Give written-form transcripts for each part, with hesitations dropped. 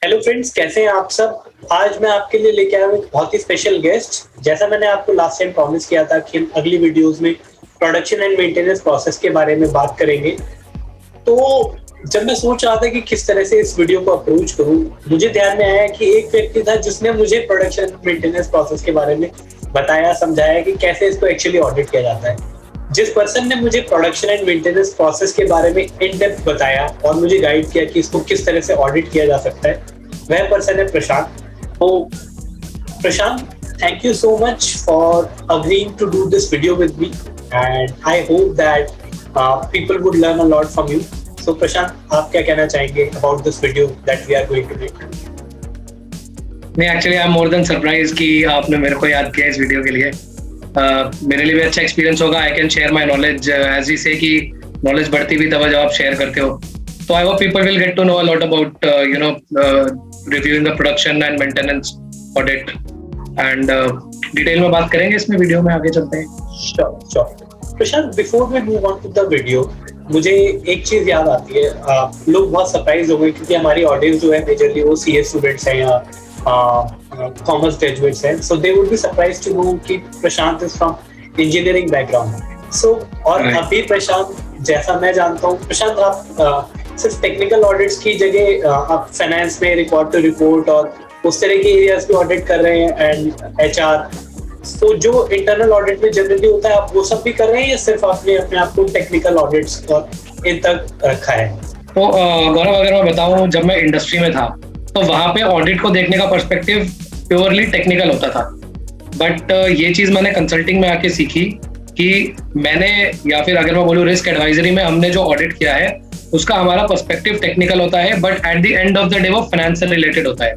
Hello friends, कैसे हैं आप सब। आज मैं आपके लिए लेके आया हूँ एक बहुत ही स्पेशल गेस्ट। जैसा मैंने आपको लास्ट टाइम प्रॉमिस किया था कि हम अगली वीडियोस में प्रोडक्शन एंड मेंटेनेंस प्रोसेस के बारे में बात करेंगे, तो जब मैं सोच रहा था कि किस तरह से इस वीडियो को अप्रोच करूं, मुझे ध्यान में आया कि एक व्यक्ति था जिसने मुझे प्रोडक्शन मेंटेनेंस प्रोसेस के बारे में बताया, समझाया कि कैसे इसको एक्चुअली ऑडिट किया जाता है। जिस पर्सन ने मुझे प्रोडक्शन एंड मेंटेनेंस प्रोसेस के बारे में इन डेप्थ बताया और मुझे गाइड किया कि इसको किस तरह से ऑडिट किया जा सकता है, वह पर्सन है प्रशांत। तो Prashant, thank you so much for agreeing to do this video with me and I hope that people would learn a lot from you. So Prashant, आप क्या कहना चाहेंगे about this video that we are going to make? नहीं, actually I am more than surprise कि आपने मेरे को याद किया इस वीडियो के लिए। मेरे लिए भी अच्छा एक्सपीरियंस होगा। I can share my knowledge as he से कि नॉलेज बढ़ती भी तब जब आप शेयर करते हो। तो I hope people will get to know a lot about reviewing the production and maintenance audit and detail में बात करेंगे इसमें, वीडियो में आगे चलते हैं। Sure. Prashant, before we move on to the video, मुझे एक चीज याद आती है। लोग बहुत सरप्राइज हो गए क्योंकि हमारी ऑडियंस जो है मेजरली वो सीए स्टूडेंट्स हैं या कॉमर्स ग्रेजुएट्स हैं, so they would be surprise to know कि Prashant is from engineering background. So और अभी प्रशांत, जैसा मैं जानता हूँ, प्रशांत आप सिर्फ टेक्निकल ऑडिट्स की जगह आप फाइनेंस में रिकॉर्ड टू रिपोर्ट और उस तरह के एरियाज भी ऑडिट कर रहे हैं एंड एचआर। तो जो इंटरनल ऑडिट में जनरली होता है, आप वो सब भी कर रहे हैं या सिर्फ आपने अपने आप को टेक्निकल ऑडिट्स और इन तक रखा है? तो गौरव, अगर मैं बताऊं, जब मैं इंडस्ट्री में था तो वहां पे ऑडिट को देखने का पर्सपेक्टिव प्योरली टेक्निकल होता था। बट ये चीज मैंने कंसल्टिंग में आके सीखी कि मैंने, या फिर अगर मैं बोलूँ रिस्क एडवाइजरी में हमने जो ऑडिट किया है उसका हमारा पर्सपेक्टिव टेक्निकल होता है, but at the end of the day वो फाइनेंस से रिलेटेड होता है।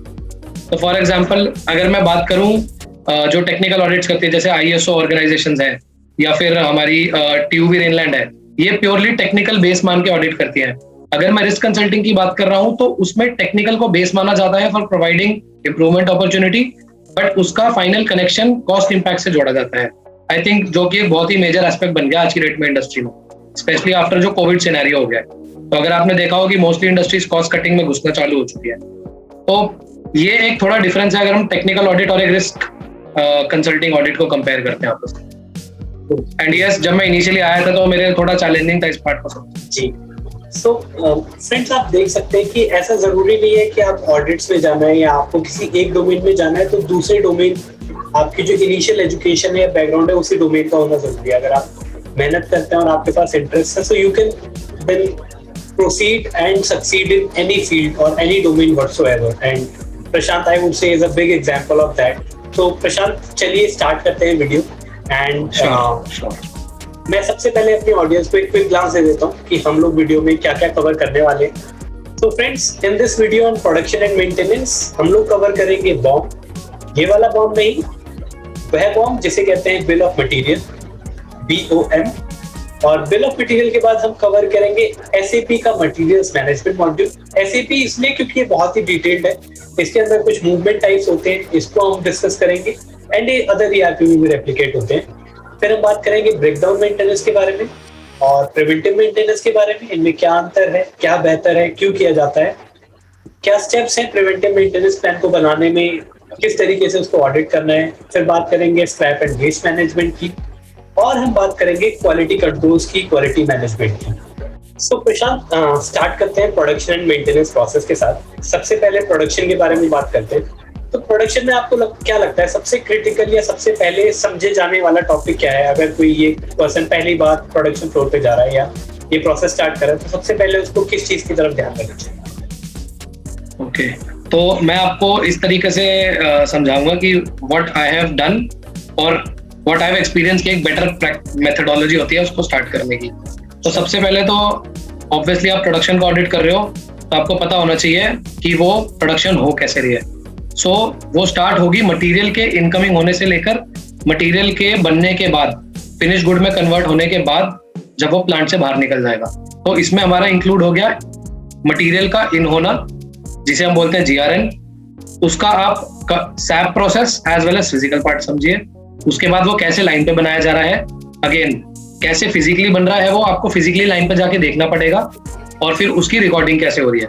तो फॉर एग्जाम्पल, अगर मैं बात करूं जो टेक्निकल ऑडिट्स करती है, जैसे आईएसओ ऑर्गेनाइजेशंस है या फिर हमारी ट्यूबी रेनलैंड है, ये प्योरली टेक्निकल बेस मान के ऑडिट करती है। अगर मैं रिस्क कंसल्टिंग की बात कर रहा हूं तो उसमें टेक्निकल को बेस माना जाता है for providing improvement opportunity, but उसका फाइनल कनेक्शन कॉस्ट इंपैक्ट से जोड़ा जाता है। आई थिंक जो कि एक बहुत ही मेजर एस्पेक्ट बन गया आज की डेट में इंडस्ट्री में, स्पेशली आफ्टर जो कोविड सिनेरियो हो गया है। तो अगर आपने देखा हो कि मोस्टली इंडस्ट्रीज कॉस्ट कटिंग में घुसना चालू हो चुकी है। तो ये एक थोड़ा डिफरेंस है अगर हम टेक्निकल ऑडिट और एक रिस्क कंसल्टिंग ऑडिट को कंपेयर करते हैं आपस में। एंड यस, जब मैं इनिशियली आया था तो मेरे थोड़ा चैलेंजिंग था इस पार्ट को समझना। जी। सो फ्रेंड्स, आप देख सकते हैं कि ऐसा जरूरी नहीं है कि आप ऑडिट्स में जाना है या आपको किसी एक डोमेन में जाना है तो दूसरे डोमेन, आपकी जो इनिशियल एजुकेशन है या बैकग्राउंड है उसी डोमेन का होना जरूरी है। अगर आप मेहनत करते हैं और आपके पास इंटरेस्ट है, so you can then proceed and succeed in any field or any domain whatsoever, and Prashant, I would say, is a big example of that. So Prashant, चलिए स्टार्ट करते हैं वीडियो एंड मैं सबसे पहले अपनी audience को एक quick glance दे देता हूँ कि हम लोग वीडियो में क्या क्या कवर करने वाले हैं। तो friends, in this video on production and maintenance हम लोग कवर करेंगे बॉम्ब, ये वाला बॉम्ब नहीं, वह बॉम्ब जिसे कहते हैं बिल ऑफ मटेरियल, BOM। और बिल ऑफ मटेरियल के बाद हम कवर करेंगे SAP का मटेरियल्स मैनेजमेंट मॉड्यूल। SAP इसलिए क्योंकि ये बहुत ही डिटेल्ड है, इसके अंदर कुछ मूवमेंट टाइप्स होते हैं, इसको हम डिस्कस करेंगे एंड ये अदर ERP में भी रेप्लिकेट होते हैं। फिर हम बात करेंगे ब्रेकडाउन मेंटेनेंस के बारे में और प्रिवेंटिव मेंटेनेंस के बारे में, इनमें क्या अंतर है, क्या बेहतर है, क्यों किया जाता है, क्या स्टेप्स हैं प्रिवेंटिव मेंटेनेंस प्लान को बनाने में, किस तरीके से उसको ऑडिट करना है। फिर बात करेंगे स्क्रैप एंड वेस्ट मैनेजमेंट की और हम बात करेंगे क्वालिटी कंट्रोल्स की, क्वालिटी मैनेजमेंट की। सो प्रशांत, स्टार्ट करते हैं प्रोडक्शन एंड मेंटेनेंस प्रोसेस के साथ। सबसे पहले प्रोडक्शन के बारे में बात करते हैं। तो प्रोडक्शन में आपको क्या लगता है सबसे क्रिटिकल या सबसे पहले समझे जाने वाला टॉपिक क्या है? अगर कोई ये पर्सन पहली बार प्रोडक्शन फ्लोर पे जा रहा है या ये प्रोसेस स्टार्ट कर रहा है, तो सबसे पहले उसको किस चीज की तरफ ध्यान देना चाहिए? ओके, तो मैं आपको इस तरीके से समझाऊंगा कि व्हाट आई हैव डन और व्हाट आई हैव एक्सपीरियंस की एक बेटर मेथोडोलॉजी होती है उसको स्टार्ट करने की। तो सबसे पहले तो ऑब्वियसली आप प्रोडक्शन को ऑडिट कर रहे हो तो आपको पता होना चाहिए कि वो प्रोडक्शन हो कैसे रही है। सो वो स्टार्ट होगी मटेरियल के इनकमिंग होने से लेकर मटेरियल के बनने के बाद, फिनिश गुड में कन्वर्ट होने के बाद जब वो प्लांट से बाहर निकल जाएगा। तो इसमें हमारा इंक्लूड हो गया मटेरियल का इन होना, जिसे हम बोलते हैं GRN, उसका आप SAP process as well as physical part समझिए। उसके बाद वो कैसे लाइन पे बनाया जा रहा है, अगेन कैसे फिजिकली बन रहा है वो आपको फिजिकली लाइन पे जाके देखना पड़ेगा, और फिर उसकी रिकॉर्डिंग कैसे हो रही है।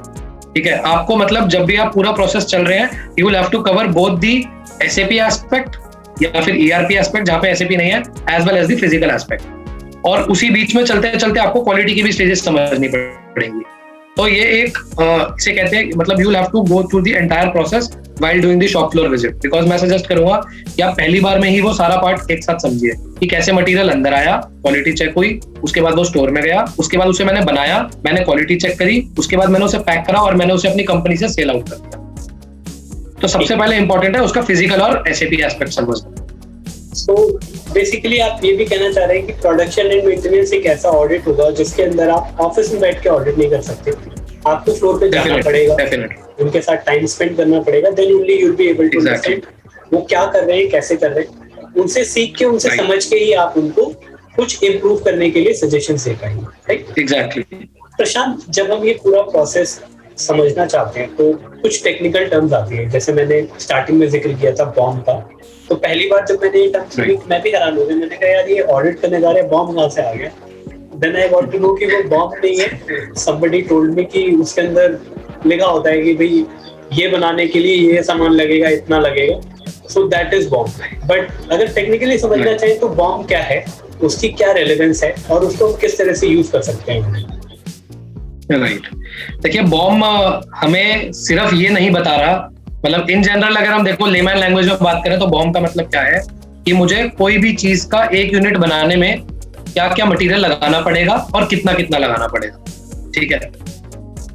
ठीक है, आपको मतलब जब भी आप पूरा प्रोसेस चल रहे हैं, you will have to cover both the SAP aspect या फिर ईआरपी एस्पेक्ट जहां पे एसएपी नहीं है, as well as the physical aspect. और उसी बीच में चलते चलते आपको क्वालिटी की भी स्टेजेस समझनी पड़ेंगी। तो ये एक इसे कहते हैं, मतलब you will have to go through the entire process while doing the shop floor visit, because मैं सजेस्ट करूंगा कि आप पहली बार में ही वो सारा पार्ट एक साथ समझिए कि कैसे मटेरियल अंदर आया, क्वालिटी चेक हुई, उसके बाद वो स्टोर में गया, उसके बाद उसे मैंने बनाया, मैंने क्वालिटी चेक करी, उसके बाद मैंने उसे पैक करा और मैंने उसे अपनी कंपनी से सेल आउट कर दिया। तो सबसे पहले इंपॉर्टेंट है उसका फिजिकल और एसएपी एस्पेक्ट समझना। सो बेसिकली आप ये भी कहना चाह रहे हैं कि प्रोडक्शन एंड मेंटेनेंस एक ऐसा ऑडिट होगा जिसके अंदर आप ऑफिस में बैठ के ऑडिट नहीं कर सकते, आपको फ्लोर पे जाना पड़ेगा, उनके साथ टाइम स्पेंड करना पड़ेगा, then only you will be able to understand वो क्या कर रहे हैं, कैसे कर रहे हैं, उनसे सीख के, उनसे समझ के ही आप उनको कुछ इम्प्रूव करने के लिए सजेशन दे पाएंगे, राइट? एग्जैक्टली। प्रशांत, जब हम ये पूरा प्रोसेस समझना चाहते हैं तो कुछ टेक्निकल टर्म्स आती है, जैसे मैंने स्टार्टिंग में जिक्र किया था बॉम्ब का। तो पहली बार जब मैंने ये टर्म सुनी मैं भी हैरान हो गया, मैंने कहा यार ये ऑडिट करने जा रहे हैं, बॉम्ब कहाँ से आ गया? Then I got to know कि वो बॉम्ब नहीं है, somebody told me कि उसके अंदर लिखा होता है कि भाई ये बनाने के लिए ये सामान लगेगा, इतना लगेगा, so that is bomb। But अगर टेक्निकली समझना चाहें तो बॉम्ब क्या है, उसकी क्या रेलेवेंस है और उसको हम किस तरह से यूज कर सकते हैं? राइट, देखिए बॉम्ब हमें सिर्फ ये नहीं बता रहा, मतलब इन जनरल अगर हम देखो लेमैन लैंग्वेज में बात करें तो बॉम्ब का मतलब क्या है कि मुझे कोई भी चीज का एक यूनिट बनाने में क्या क्या मटेरियल लगाना पड़ेगा और कितना कितना लगाना पड़ेगा, ठीक है।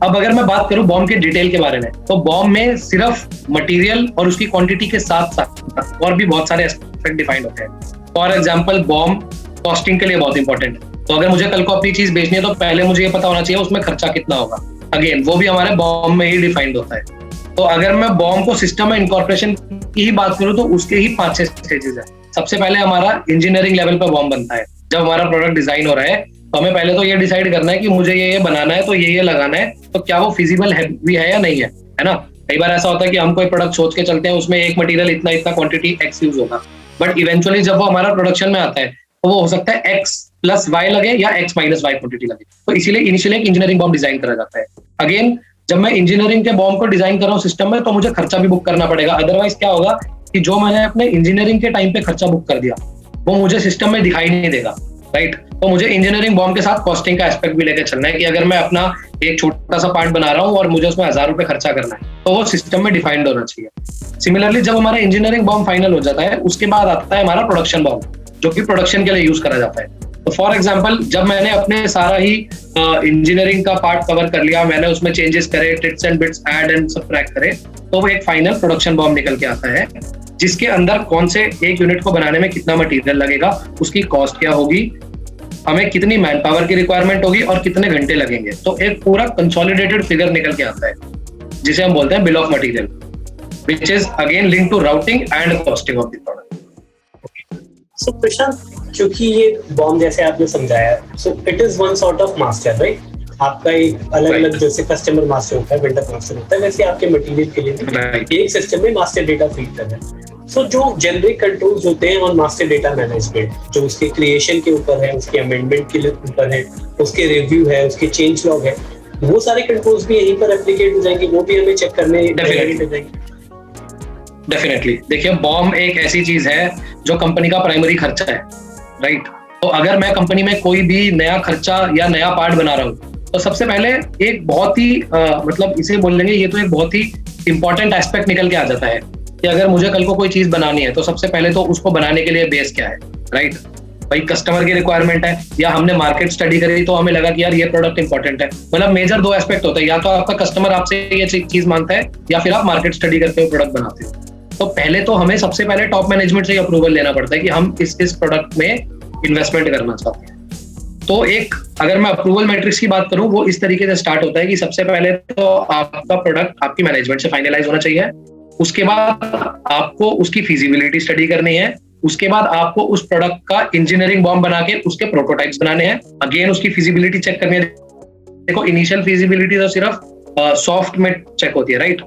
अब अगर मैं बात करूं बॉम्ब के डिटेल के बारे में, तो बॉम्ब में सिर्फ मटेरियल और उसकी क्वांटिटी के साथ साथ और भी बहुत सारे एस्पेक्ट डिफाइंड होते हैं। फॉर एग्जांपल बॉम्ब कॉस्टिंग के लिए बहुत इंपॉर्टेंट है, तो अगर मुझे कल को अपनी चीज बेचनी है तो पहले मुझे ये पता होना चाहिए उसमें खर्चा कितना होगा, अगेन वो भी हमारे बॉम्ब में ही डिफाइंड होता है। तो अगर मैं बॉम्ब को सिस्टम में इनकॉर्पोरेशन की ही बात करूं तो उसके ही 5-6 स्टेजेस है। सबसे पहले हमारा इंजीनियरिंग लेवल पर बॉम्ब बनता है। जब हमारा प्रोडक्ट डिजाइन हो रहा है तो हमें पहले तो ये डिसाइड करना है कि मुझे ये बनाना है, तो ये लगाना है, तो क्या वो फिजिबल है भी है या नहीं है ना। कई बार ऐसा होता है कि हम कोई प्रोडक्ट सोच के चलते हैं, उसमें एक मटेरियल इतना इतना क्वांटिटी एक्स यूज होगा, बट इवेंचुअली जब वो हमारा प्रोडक्शन में आता है तो वो हो सकता है एक्स प्लस वाई लगे या एक्स माइनस वाई क्वांटिटी लगे। तो इसीलिए इनिशियली एक इंजीनियरिंग बॉम्ब डिजाइन करा जाता है। अगेन जब मैं इंजीनियरिंग के बॉम्ब को डिजाइन कर रहा हूँ सिस्टम में, तो मुझे खर्चा भी बुक करना पड़ेगा, अदरवाइज क्या होगा कि जो मैंने अपने इंजीनियरिंग के टाइम पे खर्चा बुक कर दिया वो मुझे सिस्टम में दिखाई नहीं देगा, राइट। तो मुझे इंजीनियरिंग बॉम्ब के साथ कॉस्टिंग का एस्पेक्ट भी लेकर चलना है कि अगर मैं अपना एक छोटा सा पार्ट बना रहा हूँ और मुझे उसमें 1000 रुपए खर्चा करना है तो वो सिस्टम में डिफाइंड होना चाहिए। सिमिलरली जब हमारा इंजीनियरिंग बॉम्ब फाइनल हो जाता है उसके बाद आता है हमारा प्रोडक्शन बॉम्ब, जो कि प्रोडक्शन के लिए यूज करा जाता है। तो फॉर एग्जाम्पल जब मैंने अपने सारा ही इंजीनियरिंग का पार्ट कवर कर लिया, मैंने उसमें चेंजेस करे, tips and bits add and subtract करे, तो वो एक फाइनल प्रोडक्शन बॉम्ब निकल के आता है, जिसके अंदर कौन से एक यूनिट को बनाने में कितना मटेरियल लगेगा, उसकी कॉस्ट क्या होगी, हमें कितनी मैन पावर की रिक्वायरमेंट होगी और कितने घंटे लगेंगे। तो एक पूरा कंसोलिडेटेड फिगर निकल के आता है जिसे हम बोलते हैं bill of material, which is again linked to routing and costing of the product. So Prashant, क्योंकि ये बॉम्ब जैसे आपने समझाया, so it is one sort of master, right? आपका एक अलग अलग जैसे कस्टमर मास्टर होता है, वेंडर मास्टर होता है, वैसे आपके मटेरियल के लिए एक सिस्टम में मास्टर डेटा फीड करना है। सो जो जेनरिक कंट्रोल्स होते हैं ऑन मास्टर डेटा मैनेजमेंट, जो उसके क्रिएशन के ऊपर है, उसके अमेंडमेंट के ऊपर है, उसके रिव्यू है, उसके चेंज लॉग है, वो सारे कंट्रोल्स भी यहीं पर एप्लीकेट हो जाएंगे, वो भी हमें चेक करने डेफिनेटली। देखिए बॉम्ब एक ऐसी चीज है जो कंपनी का प्राइमरी खर्चा है, राइट। तो अगर मैं कंपनी में कोई भी नया खर्चा या नया पार्ट बना रहा हूँ तो सबसे पहले एक बहुत ही मतलब इसे बोल लेंगे, ये तो एक बहुत ही इंपॉर्टेंट एस्पेक्ट निकल के आ जाता है कि अगर मुझे कल को कोई चीज बनानी है तो सबसे पहले तो उसको बनाने के लिए बेस क्या है, राइट। भाई कस्टमर की रिक्वायरमेंट है या हमने मार्केट स्टडी करी तो हमें लगा कि यार ये प्रोडक्ट इंपॉर्टेंट है। मतलब मेजर 2 एस्पेक्ट होता है, या तो आपका कस्टमर आपसे ये चीज मांगता है या फिर आप मार्केट स्टडी करते हो प्रोडक्ट बनाते हो। तो पहले तो हमें सबसे पहले टॉप मैनेजमेंट से अप्रूवल लेना पड़ता है कि हम इस प्रोडक्ट में इन्वेस्टमेंट करना चाहते हैं। तो एक अगर मैं अप्रूवल मैट्रिक्स की बात करूं, वो इस तरीके से स्टार्ट होता है कि सबसे पहले तो आपका प्रोडक्ट आपकी मैनेजमेंट से फाइनलाइज होना चाहिए, उसके बाद आपको उसकी फिजिबिलिटी स्टडी करनी है, उसके बाद आपको उस प्रोडक्ट का इंजीनियरिंग बॉम्ब बना के उसके प्रोटोटाइप्स बनाने हैं, अगेन उसकी फिजिबिलिटी चेक करनी है। देखो इनिशियल फिजिबिलिटी तो सिर्फ सॉफ्ट में चेक होती है, राइट।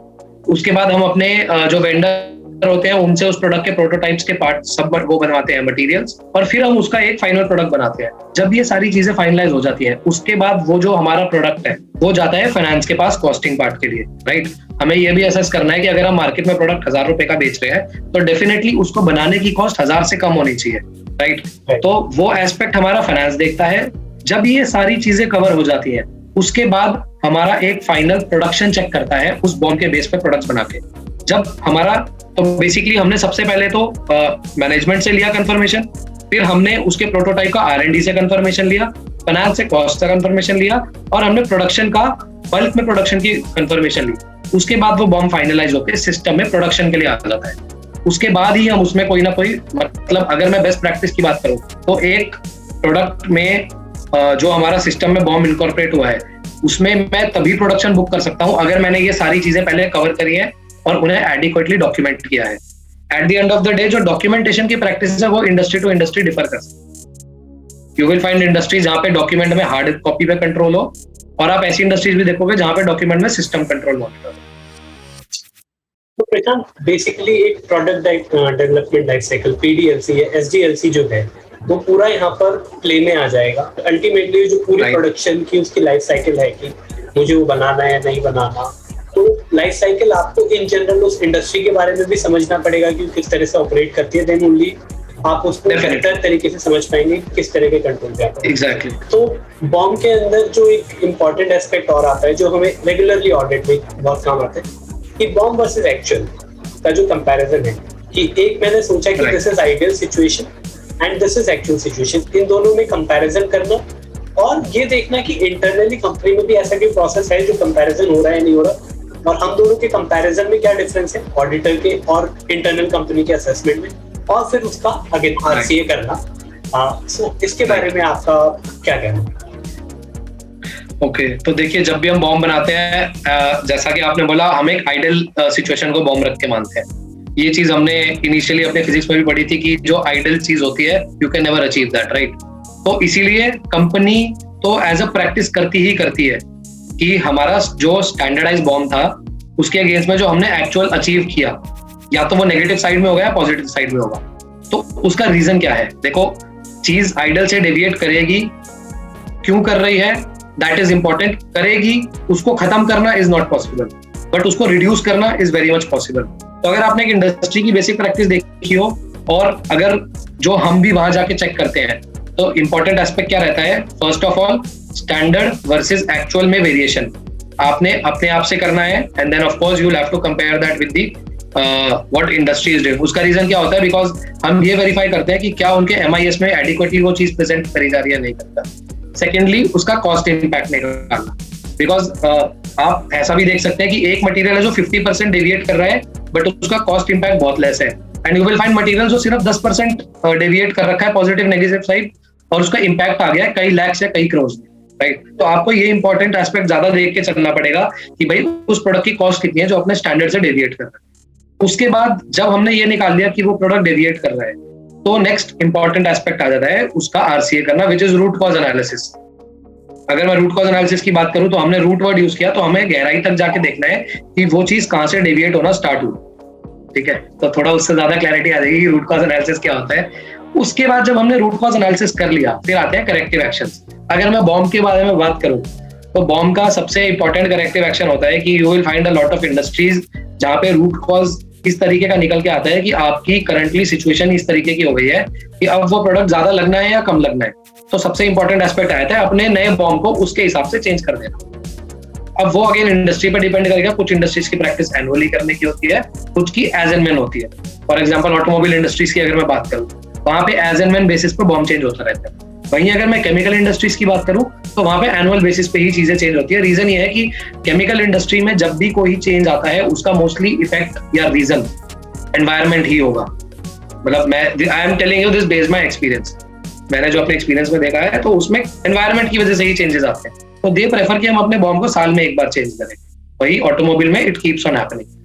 उसके बाद हम अपने जो वेंडर होते हैं, उनसे उस प्रोडक्ट के प्रोटोटाइप्स के पार्ट सब वो बनवाते हैं, मटेरियल्स, और फिर हम उसका एक फाइनल प्रोडक्ट बनाते हैं। जब ये सारी चीजें फाइनलाइज हो जाती है, उसके बाद वो जो हमारा प्रोडक्ट है वो जाता है फाइनेंस के पास कॉस्टिंग पार्ट के लिए, राइट। हमें ये भी असेस करना है कि अगर हम मार्केट में प्रोडक्ट 1000 रुपए का बेच रहे हैं तो डेफिनेटली उसको बनाने की कॉस्ट 1000 से कम होनी चाहिए, राइट। तो वो एस्पेक्ट हमारा फाइनेंस देखता है। जब ये सारी चीजें कवर हो जाती है, उसके बाद हमारा एक फाइनल प्रोडक्शन चेक करता है उस बॉम्ब के बेस पे प्रोडक्ट्स बना के। जब हमारा, तो बेसिकली हमने सबसे पहले तो मैनेजमेंट से लिया कंफर्मेशन, फिर हमने उसके प्रोटोटाइप का R&D से कंफर्मेशन लिया, फाइनेंस से कॉस्ट का कंफर्मेशन लिया, और हमने प्रोडक्शन का बल्क में प्रोडक्शन की कंफर्मेशन ली। उसके बाद वो बॉम्ब फाइनलाइज होकर सिस्टम में प्रोडक्शन के लिए आ जाता है। उसके बाद ही हम उसमें कोई ना कोई, मतलब अगर मैं बेस्ट प्रैक्टिस की बात करूं तो एक प्रोडक्ट में जो हमारा सिस्टम में बॉम्ब इनकॉर्पोरेट हुआ है उसमें मैं तभी प्रोडक्शन बुक कर सकता हूं अगर मैंने ये सारी चीजें पहले कवर करी है और उन्हें एडिक्वेटली डॉक्यूमेंट किया है। At the end of the day जो डॉक्यूमेंटेशन की प्रैक्टिस है वो इंडस्ट्री टू इंडस्ट्री डिफर कर सकती है। यू विल फाइंड इंडस्ट्रीज जहां पे डॉक्यूमेंट में हार्ड कॉपी पे कंट्रोल हो, और आप ऐसी इंडस्ट्रीज भी देखोगे जहां पे डॉक्यूमेंट में सिस्टम कंट्रोल मॉनिटर हो। तो प्रशांत, बेसिकली एक product development life cycle PDLC या SDLC जो है वो पूरा यहाँ पर प्ले में आ जाएगा। अल्टीमेटली जो पूरी प्रोडक्शन की उसकी लाइफ साइकिल है कि मुझे वो बनाना है नहीं बनाना, तो लाइफ साइकिल आपको इन जनरल उस इंडस्ट्री के बारे में भी समझना पड़ेगा कि किस तरह से ऑपरेट करती है, देन ओनली आप उसको बेहतर तरीके से समझ पाएंगे किस तरह के कंट्रोल पे आता है। एग्जैक्टली। तो बॉम्ब के अंदर जो एक इम्पोर्टेंट एस्पेक्ट और आता है जो हमें रेगुलरली ऑडिट में बहुत काम आता है कि बॉम्ब वर्सेस एक्चुअल का जो कंपैरिजन है, कि एक मैंने सोचा कि this is ideal situation and this is actual situation, इन दोनों में कंपैरिजन करना और ये देखना कि इंटरनली कंपनी में भी ऐसा कोई प्रोसेस है जो कंपैरिजन हो रहा है नहीं हो रहा, और हम दोनों के कंपैरिजन में क्या डिफरेंस है ऑडिटर के और इंटरनल कंपनी के असेसमेंट में, और फिर उसका अगेन RCA करना। सो इसके बारे में आपका क्या कहना है? ओके, तो देखिए जब भी हम बॉम्ब बनाते हैं, जैसा कि आपने बोला, हम एक आइडियल सिचुएशन को बॉम्ब रख के मानते हैं। ये चीज हमने इनिशियली अपने फिजिक्स में भी पढ़ी थी कि जो आइडियल चीज होती है you can never achieve that, right. तो इसीलिए कंपनी तो एज अ प्रैक्टिस करती ही करती है कि हमारा जो स्टैंडर्डाइज बॉम्ब था उसके अगेंस्ट में जो हमने एक्चुअल अचीव किया, या तो वो नेगेटिव साइड में होगा या पॉजिटिव साइड में होगा। तो उसका रीजन क्या है? देखो, चीज आइडियल से डेविएट करेगी, क्यों कर रही है दैट इज इंपॉर्टेंट। करेगी, उसको खत्म करना इज नॉट पॉसिबल, बट उसको रिड्यूस करना इज वेरी मच पॉसिबल। तो अगर आपने एक इंडस्ट्री की बेसिक प्रैक्टिस देखी हो, और अगर जो हम भी वहां जाके चेक करते हैं, तो इंपॉर्टेंट एस्पेक्ट क्या रहता है? First of all, standard versus actual में वेरिएशन आपने अपने आप से करना है, and then of course you will have to compare that with the what industry is doing. उसका रीजन क्या होता है? बिकॉज हम ये वेरीफाई करते हैं कि क्या उनके MIS में एडिक्वेटली वो चीज प्रेजेंट करी जा रही है, नहीं करता। सेकेंडली, उसका कॉस्ट इंपैक्ट निकालना, बिकॉज आप ऐसा भी देख सकते हैं कि एक मटेरियल है जो 50% डेविएट कर रहा है बट उसका कॉस्ट इंपैक्ट बहुत लेस है, and you will find material जो सिर्फ 10% डेविएट कर रखा है पॉजिटिव नेगेटिव साइड, और उसका इंपैक्ट आ गया है कई लाख या कई करोड़ में, राइट। तो आपको ये इंपॉर्टेंट एस्पेक्ट ज्यादा देख के चलना पड़ेगा कि भाई उस प्रोडक्ट की कॉस्ट कितनी है जो अपने स्टैंडर्ड से डेविएट कर रहा है। उसके बाद जब हमने ये निकाल लिया कि वो प्रोडक्ट डेविएट कर रहा है, तो नेक्स्ट इंपॉर्टेंट एस्पेक्ट आ जाता है उसका RCA करना, which is root cause analysis. अगर मैं रूट कॉज एनालिसिस की बात करूं तो हमने रूट वर्ड यूज किया, तो हमें गहराई तक जाके देखना है कि वो चीज कहां से डेविएट होना स्टार्ट हुई, ठीक है। तो थोड़ा उससे ज्यादा क्लैरिटी आ जाएगी कि रूट कॉज एनालिसिस क्या होता है। उसके बाद जब हमने रूट कॉज एनालिसिस कर लिया, फिर आते हैं करेक्टिव एक्शंस। अगर मैं बॉम्ब के बारे में बात करूं तो बॉम्ब का सबसे इंपॉर्टेंट करेक्टिव एक्शन होता है कि you will find a lot of industries जहां पे रूट कॉज इस तरीके का निकल के आता है कि आपकी करंटली सिचुएशन इस तरीके की हो गई है कि अब वो प्रोडक्ट ज्यादा लगना है या कम लगना है। तो सबसे इंपॉर्टेंट एस्पेक्ट आता है अपने नए बॉम्ब को उसके हिसाब से चेंज कर देना। अब वो अगेन इंडस्ट्री पर डिपेंड करेगा। कुछ इंडस्ट्रीज की प्रैक्टिस एनुअली करने की होती है, कुछ की एज एंड व्हेन होती है। फॉर एग्जांपल ऑटोमोबाइल इंडस्ट्रीज की अगर मैं बात करूं, वहां पे एज एंड व्हेन बेसिस पर बॉम्ब चेंज होता रहता है। वहीं अगर मैं केमिकल इंडस्ट्रीज की बात करूं तो वहां पे एनुअल बेसिस पे ही चीजें चेंज होती है। रीजन ये है कि केमिकल इंडस्ट्री में जब भी कोई चेंज आता है उसका मोस्टली इफेक्ट या रीजन एनवायरमेंट ही होगा। मतलब मैं I am telling you this based my experience, मैंने जो अपने एक्सपीरियंस में देखा है, तो उसमें एनवायरमेंट की वजह से ही चेंजेस आते हैं। तो दे प्रेफर कि हम अपने बॉम्ब को साल में एक बार चेंज करें। वही ऑटोमोबाइल में इट कीप्स ऑन हैपनिंग।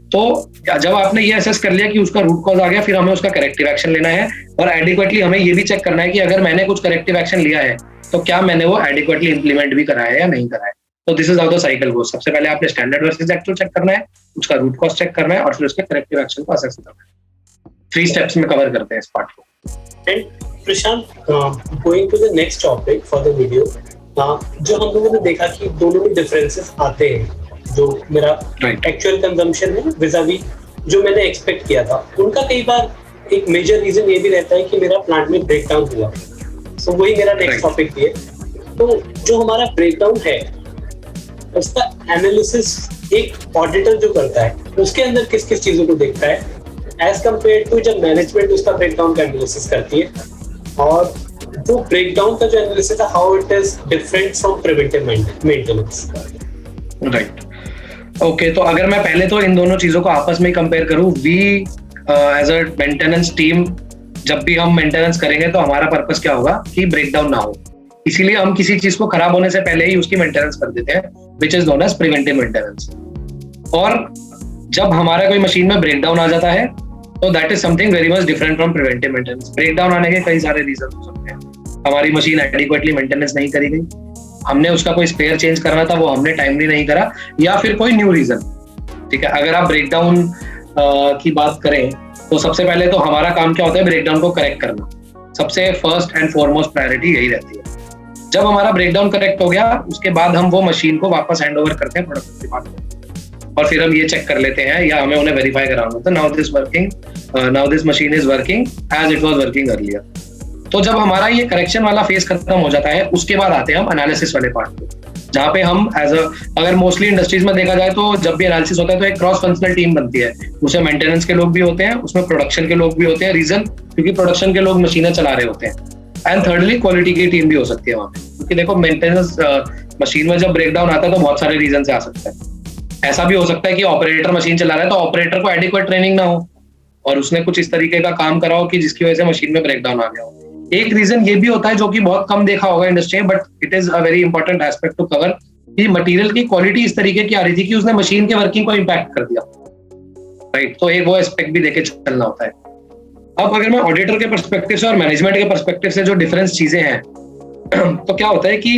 तो जब आपने ये असेस कर लिया कि उसका रूट कॉज आ गया, फिर हमें उसका करेक्टिव एक्शन लेना है, और एडिक्वेटली हमें ये भी चेक करना है कि अगर मैंने कुछ करेक्टिव एक्शन लिया है तो क्या मैंने वो एडिक्वेटली इंप्लीमेंट भी करा है या नहीं करा है। तो this is how the cycle goes. सबसे पहले आपने स्टैंडर्ड वर्सेस एक्चुअल चेक करना है, उसका रूट कॉज चेक करना है और फिर उसके करेक्टिव एक्शन को असेस करना है। 3 स्टेप्स में कवर करते हैं इस पार्ट को। And Prashant, going to the next topic for the video, जो हम लोगों ने देखा कि दोनों में डिफरेंसेस आते हैं, जो मेरा एक्चुअल कंजम्पशन है विज़ावी जो मैंने एक्सपेक्ट किया था, उनका कई बार एक मेजर रीजन ये भी रहता है कि मेरा प्लांट में ब्रेकडाउन हुआ। सो वही मेरा नेक्स्ट टॉपिक भी है। तो जो हमारा ब्रेकडाउन है उसका एनालिसिस एक ऑडिटर जो करता है उसके अंदर किस किस चीजों को देखता है एज कम्पेयर टू जब मैनेजमेंट उसका ब्रेकडाउन का एनालिसिस करती है, और जो ब्रेकडाउन का जो एनालिसिस है how it is different from preventive maintenance. Right, okay. तो अगर मैं पहले तो इन दोनों चीजों को आपस में कंपेयर करूं, we as a maintenance team जब भी हम मेंटेनेंस करेंगे तो हमारा पर्पस क्या होगा कि ब्रेकडाउन ना हो, इसीलिए हम किसी चीज को खराब होने से पहले ही उसकी मेंटेनेंस कर देते हैं, which is known as preventive maintenance. और जब हमारा कोई मशीन में ब्रेकडाउन आ जाता है तो that is something very much different from preventive maintenance. Breakdown आने के कई सारे रीजन हो सकते हैं। हमारी मशीन एडिक्वेटली मेंटेनेंस नहीं करी गई, हमने उसका कोई स्पेयर चेंज करना था वो हमने टाइमली नहीं करा, या फिर कोई न्यू रीजन। ठीक है, अगर आप ब्रेकडाउन की बात करें तो सबसे पहले तो हमारा काम क्या होता है, ब्रेकडाउन को करेक्ट करना। सबसे फर्स्ट एंड फॉरमोस्ट प्रायोरिटी यही रहती है। जब हमारा ब्रेकडाउन करेक्ट हो गया उसके बाद हम वो मशीन को वापस हैंड ओवर करते हैं प्रोडक्शन डिपार्टमेंट, और फिर हम ये चेक कर लेते हैं या हमें उन्हें वेरीफाई कराना होता है, now this machine is working as it was working earlier. तो जब हमारा ये करेक्शन वाला फेज खत्म हो जाता है उसके बाद आते हैं हम एनालिसिस वाले पार्ट पे, जहाँ पे हम अगर मोस्टली इंडस्ट्रीज में देखा जाए तो जब भी एनालिसिस होता है तो एक क्रॉस फंक्शनल टीम बनती है, उसमें मेंटेनेंस के लोग भी होते हैं, उसमें प्रोडक्शन के लोग भी होते हैं। रीजन क्योंकि प्रोडक्शन के लोग मशीनें चला रहे होते हैं, एंड थर्डली क्वालिटी की टीम भी हो सकती है वहाँ पे, क्योंकि देखो मेंटेनेंस मशीन में जब ब्रेकडाउन आता है तो बहुत सारे रीजन से आ सकता है। ऐसा भी हो सकता है कि ऑपरेटर मशीन चला रहा है तो ऑपरेटर को एडिक्वेट ट्रेनिंग ना हो और उसने कुछ इस तरीके का काम करा हो कि जिसकी वजह से मशीन में ब्रेकडाउन आ गया हो। एक रीजन ये भी होता है जो कि बहुत कम देखा होगा इंडस्ट्री में, but it is a very important aspect to cover, कि मटेरियल की क्वालिटी इस तरीके की आ रही थी कि उसने मशीन के वर्किंग को इम्पैक्ट कर दिया। राइट, तो एक वो एस्पेक्ट भी देके चलना होता है। अब अगर मैं ऑडिटर के पर्सपेक्टिव से और मैनेजमेंट के पर्सपेक्टिव से जो डिफरेंस चीजें हैं तो क्या होता है कि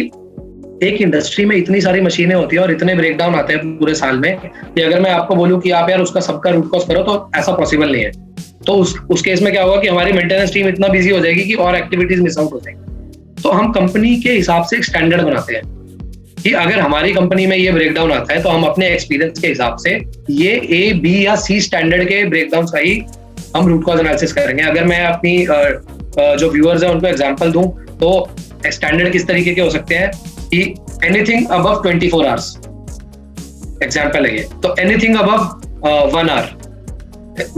एक इंडस्ट्री में इतनी सारी मशीनें होती है और इतने ब्रेकडाउन आते हैं पूरे साल में कि अगर मैं आपको बोलूं कि आप यार उसका सबका रूट कॉज करो तो ऐसा पॉसिबल नहीं है। तो उस केस में क्या होगा कि हमारी मेंटेनेंस टीम इतना बिजी हो जाएगी कि और एक्टिविटीज मिस आउट हो जाएंगी। तो हम कंपनी के हिसाब से एक स्टैंडर्ड बनाते हैं कि अगर हमारी कंपनी में ये ब्रेकडाउन आता है तो हम अपने एक्सपीरियंस के हिसाब से ये ए, बी या सी स्टैंडर्ड के ब्रेकडाउन का ही हम रूट कॉज एनालिसिस करेंगे। अगर मैं अपनी जो व्यूअर्स है उनको एग्जांपल दूं तो स्टैंडर्ड किस तरीके के हो सकते हैं कि एनीथिंग अबव 24 आवर्स एग्जांपल है ये, तो एनीथिंग अबव 1 आवर,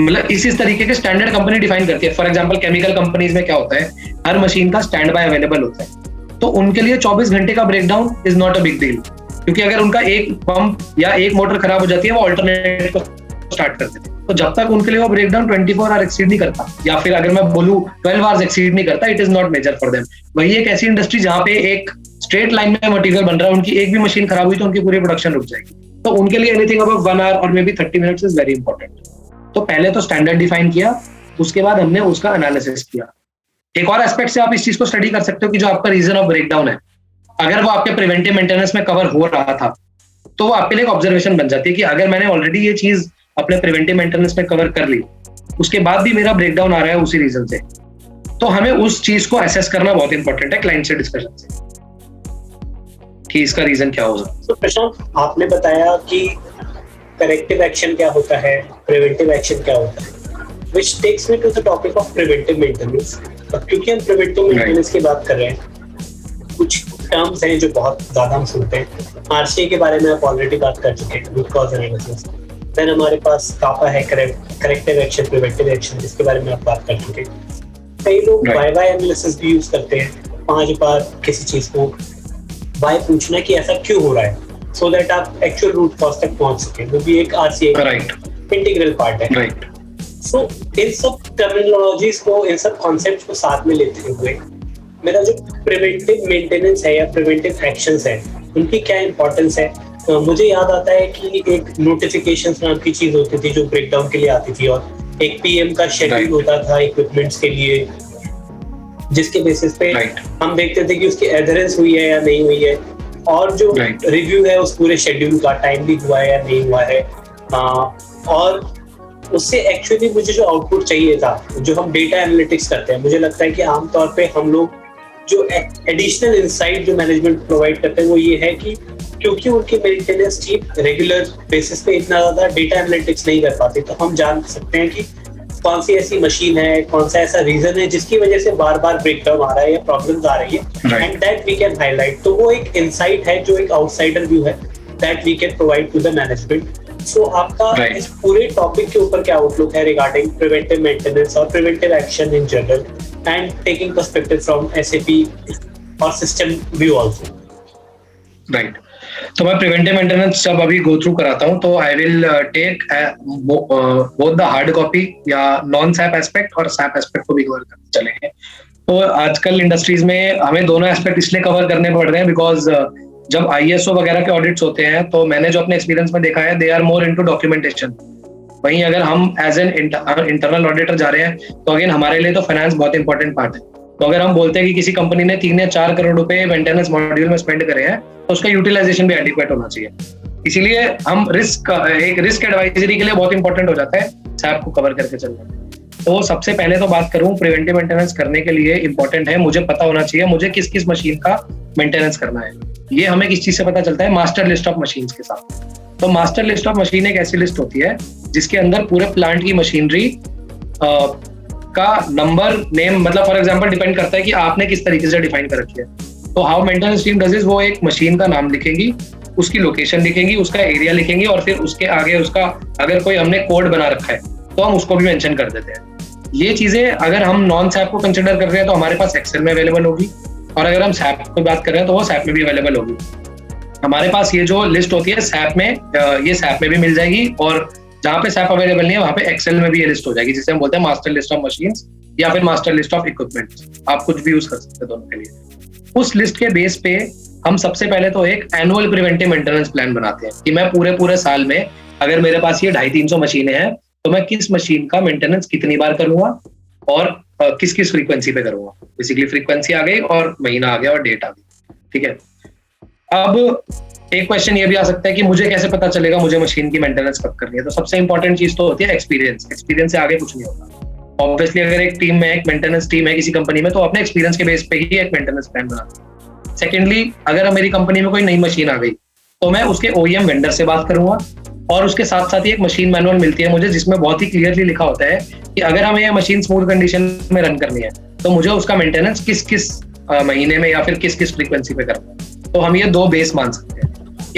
मतलब इस तरीके के स्टैंडर्ड कंपनी डिफाइन करती है। फॉर एग्जांपल केमिकल कंपनीज में क्या होता है, हर मशीन का स्टैंड बाय अवेलेबल होता है, तो उनके लिए 24 घंटे का breakdown is not a big deal, क्योंकि अगर उनका एक पंप या एक मोटर खराब हो जाती है वो ऑल्टरनेट को स्टार्ट कर देते हैं, तो जब तक उनके लिए वो ब्रेकडाउन 24 आवर एक्सीड नहीं करता, या फिर अगर मैं बोलूं 12 आवर्स एक्सीड नहीं करता, it is not major for them. वही एक ऐसी इंडस्ट्री जहां पे एक स्ट्रेट लाइन में मटेरियल बन रहा है, उनकी एक भी मशीन खराब हुई तो उनकी पूरी प्रोडक्शन रुक जाएगी। तो उनके लिए एनीथिंग अबव 1 आवर और may be 30 minutes is very important. तो पहले तो स्टैंडर्ड डिफाइन किया, उसके बाद हमने उसका एनालिसिस किया। एक और एस्पेक्ट से आप इस चीज को स्टडी कर सकते हो कि जो आपका रीजन ऑफ ब्रेकडाउन है, अगर वो आपके प्रिवेंटिव मेंटेनेंस में कवर हो रहा था तो वो आपके लिए एक ऑब्जर्वेशन बन जाती है कि अगर मैंने ऑलरेडी ये चीज अपने प्रिवेंटिव मेंटेनेंस में कवर कर ली, उसके बाद भी मेरा ब्रेकडाउन आ रहा है उसी रीजन से, तो हमें उस चीज को असेस करना बहुत इंपॉर्टेंट है क्लाइंट से डिस्कशन से कि इसका रीजन क्या हो सकता है। तो प्रशांत, आपने बताया कि करेक्टिव एक्शन क्या होता है, प्रिवेंटिव एक्शन क्या होता है, which takes me to the topic of preventive maintenance। क्योंकि हम प्रिवेंटिव मेंटेनेंस की बात कर रहे हैं, कुछ टर्म्स हैं जो बहुत ज्यादा हम सुनते हैं। आरसीए के बारे में आप ऑलरेडी बात कर चुके हैं, रूट कॉज एनालिसिस। देन हमारे पास कापा है, करेक्टिव एक्शन, प्रिवेंटिव एक्शन, जिसके बारे में आप बात कर चुके हैं। कई लोग वाई एनालिसिस भी यूज करते हैं, 5 बार किसी चीज को वाई पूछना कि ऐसा क्यों हो रहा है, सो दैट आप एक्चुअल रूट कॉज तक पहुंच सके। वो भी एक आरसीए इंटीग्रल पार्ट है। सो इन सब टर्मिनोलॉजीज को, इन सब कॉन्सेप्ट्स को साथ में लेते हुए मेरा जो प्रिवेंटिव मेंटेनेंस है या प्रिवेंटिव एक्शंस है, उनकी क्या इंपॉर्टेंस है। मुझे याद आता है कि एक नोटिफिकेशंस नाम की चीज होती थी जो ब्रेकडाउन के लिए आती थी, और एक पीएम का शेड्यूल होता था इक्विपमेंट्स के लिए, जिसके बेसिस पे हम देखते थे कि उसकी एडहेरेंस हुई है या नहीं हुई है। और जो Right. रिव्यू है उस पूरे शेड्यूल का टाइमली हुआ है या नहीं हुआ है, और उससे एक्चुअली मुझे जो आउटपुट चाहिए था, जो हम डेटा एनालिटिक्स करते हैं, मुझे लगता है कि आमतौर पे हम लोग जो एडिशनल इंसाइट जो मैनेजमेंट प्रोवाइड करते हैं वो ये है कि क्योंकि उनकी मेंटेनेंस टीम रेगुलर बेसिस पे इतना ज्यादा डेटा एनालिटिक्स नहीं कर पाती, तो हम जान सकते हैं कि कौन सी ऐसी मशीन है, कौन सा ऐसा रीजन है जिसकी वजह से बार बार ब्रेकडाउन आ रहा है या प्रॉब्लम्स आ रही है, and that we can highlight. तो वो एक इंसाइट है जो एक आउटसाइडर व्यू है that we can provide to the management. So आपका इस पूरे टॉपिक के ऊपर क्या आउटलुक है रिगार्डिंग प्रिवेंटिव मेंटेनेंस और preventive action in general and taking perspective from SAP और सिस्टम व्यू आल्सो? राइट, तो मैं प्रिवेंटिव मेंटेनेंस जब अभी गो थ्रू कराता हूँ तो I will take both the hard copy या नॉन सैप एस्पेक्ट और सैप एस्पेक्ट को भी कवर करते चलेंगे। तो आजकल इंडस्ट्रीज में हमें दोनों एस्पेक्ट इसलिए कवर करने पड़ रहे हैं बिकॉज जब आईएसओ वगैरह के ऑडिट्स होते हैं तो मैंने जो अपने एक्सपीरियंस में देखा है they are more into documentation. वहीं अगर हम एज एन इंटरनल ऑडिटर जा रहे हैं तो अगेन हमारे लिए तो फाइनेंस बहुत इंपॉर्टेंट पार्ट है। तो अगर हम बोलते हैं कि किसी कंपनी ने 3 या 4 करोड़ रुपए मेंटेनेंस मॉड्यूल में स्पेंड करे हैं तो उसका यूटिलाइजेशन भी एडिक्वेट होना चाहिए। इसीलिए हम एक रिस्क एडवाइजरी के लिए बहुत इंपॉर्टेंट हो जाता है सैप को कवर करके चलना। तो सबसे पहले तो बात करूं प्रिवेंटिव मेंटेनेंस करने के लिए इंपॉर्टेंट है मुझे पता होना चाहिए मुझे किस किस मशीन का मेंटेनेंस करना है। ये हमें किस चीज से पता चलता है? मास्टर लिस्ट ऑफ मशीन्स के साथ। तो मास्टर लिस्ट ऑफ मशीन एक ऐसी लिस्ट होती है जिसके अंदर पूरे प्लांट की मशीनरी का नंबर, नेम, मतलब फॉर एग्जांपल डिपेंड करता है कि आपने किस तरीके से डिफाइन कर रखी है। तो how maintenance team does is वो एक मशीन का नाम लिखेंगी, उसकी लोकेशन लिखेंगी, उसका एरिया लिखेंगी और फिर उसके आगे उसका अगर कोई हमने कोड बना रखा है तो हम उसको भी मेंशन कर देते हैं। ये चीजें अगर हम नॉन सैप को कंसिडर कर रहे हैं तो हमारे पास एक्सेल में अवेलेबल होगी और अगर हम सैप की बात कर रहे हैं तो वो सैप में भी अवेलेबल होगी। हमारे पास ये जो लिस्ट होती है सैप में, ये सैप में भी मिल जाएगी और जहाँ पे सैप अवेलेबल नहीं है वहाँ पे एक्सेल में भी ये लिस्ट हो जाएगी जिसे हम बोलते हैं मास्टर लिस्ट ऑफ मशीन्स या फिर मास्टर लिस्ट ऑफ इक्विपमेंट। आप कुछ भी यूज कर सकते हैं दोनों के लिए। उस लिस्ट के बेस पे हम सबसे पहले तो एक एनुअल प्रिवेंटिव मेंटेनेंस प्लान बनाते हैं कि मैं पूरे साल में अगर मेरे पास ये 250-300 मशीनें हैं तो मैं किस मशीन का मेंटेनेंस कितनी बार करूंगा और किस किस फ्रीक्वेंसी पे करूंगा। बेसिकली फ्रीक्वेंसी आ गई और महीना आ गया और डेट आ गई, ठीक है। अब एक क्वेश्चन ये भी आ सकता है कि मुझे कैसे पता चलेगा मुझे मशीन की मेंटेनेंस कब करनी है? तो सबसे इंपॉर्टेंट चीज तो होती है एक्सपीरियंस। एक्सपीरियंस से आगे कुछ नहीं होता। ऑब्वियसली अगर एक टीम में एक मेंटेनेंस टीम है किसी कंपनी में तो अपने एक्सपीरियंस के बेस पे ही एक मेंटेनेंस प्लान बनाते हैं। सेकेंडली, अगर मेरी कंपनी में कोई नई मशीन आ गई तो मैं उसके ओईएम वेंडर से बात करूंगा और उसके साथ साथ ही एक मशीन मैनुअल मिलती है मुझे जिसमें बहुत ही क्लियरली लिखा होता है कि अगर हमें ये मशीन स्मूथ कंडीशन में रन करनी है तो मुझे उसका मेंटेनेंस किस किस महीने में या फिर किस किस फ्रीक्वेंसी पे करना है। तो हम ये 2 बेस मान सकते हैं।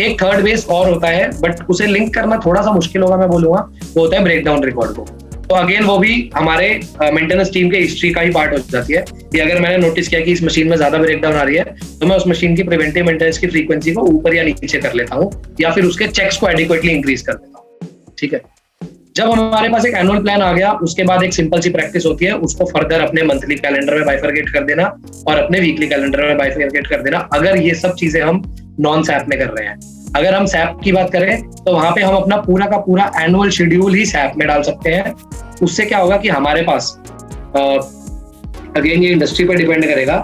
एक थर्ड बेस और होता है बट उसे लिंक करना थोड़ा सा मुश्किल होगा मैं बोलूंगा, वो होता है ब्रेकडाउन रिकॉर्ड को। तो अगेन वो भी हमारे मेंटेनेंस टीम के हिस्ट्री का ही पार्ट हो जाती है कि अगर मैंने नोटिस किया कि इस मशीन में ज्यादा ब्रेकडाउन आ रही है तो मैं उस मशीन की प्रिवेंटिव मेंटेनेंस की फ्रीक्वेंसी को ऊपर या नीचे कर लेता हूँ या फिर उसके चेक्स को एडिक्वेटली इंक्रीज कर देता हूँ, ठीक है। जब हमारे पास एक एनुअल प्लान आ गया उसके बाद एक सिंपल सी प्रैक्टिस होती है उसको फर्दर अपने मंथली कैलेंडर में बाइफरकेट कर देना और अपने वीकली कैलेंडर में बाइफरकेट कर देना अगर ये सब चीजें हम नॉन सैप में कर रहे हैं। अगर हम सैप की बात करें तो वहां पे हम अपना पूरा का पूरा एनुअल शेड्यूल ही सैप में डाल सकते हैं। उससे क्या होगा कि हमारे पास अगेन ये इंडस्ट्री पर डिपेंड करेगा,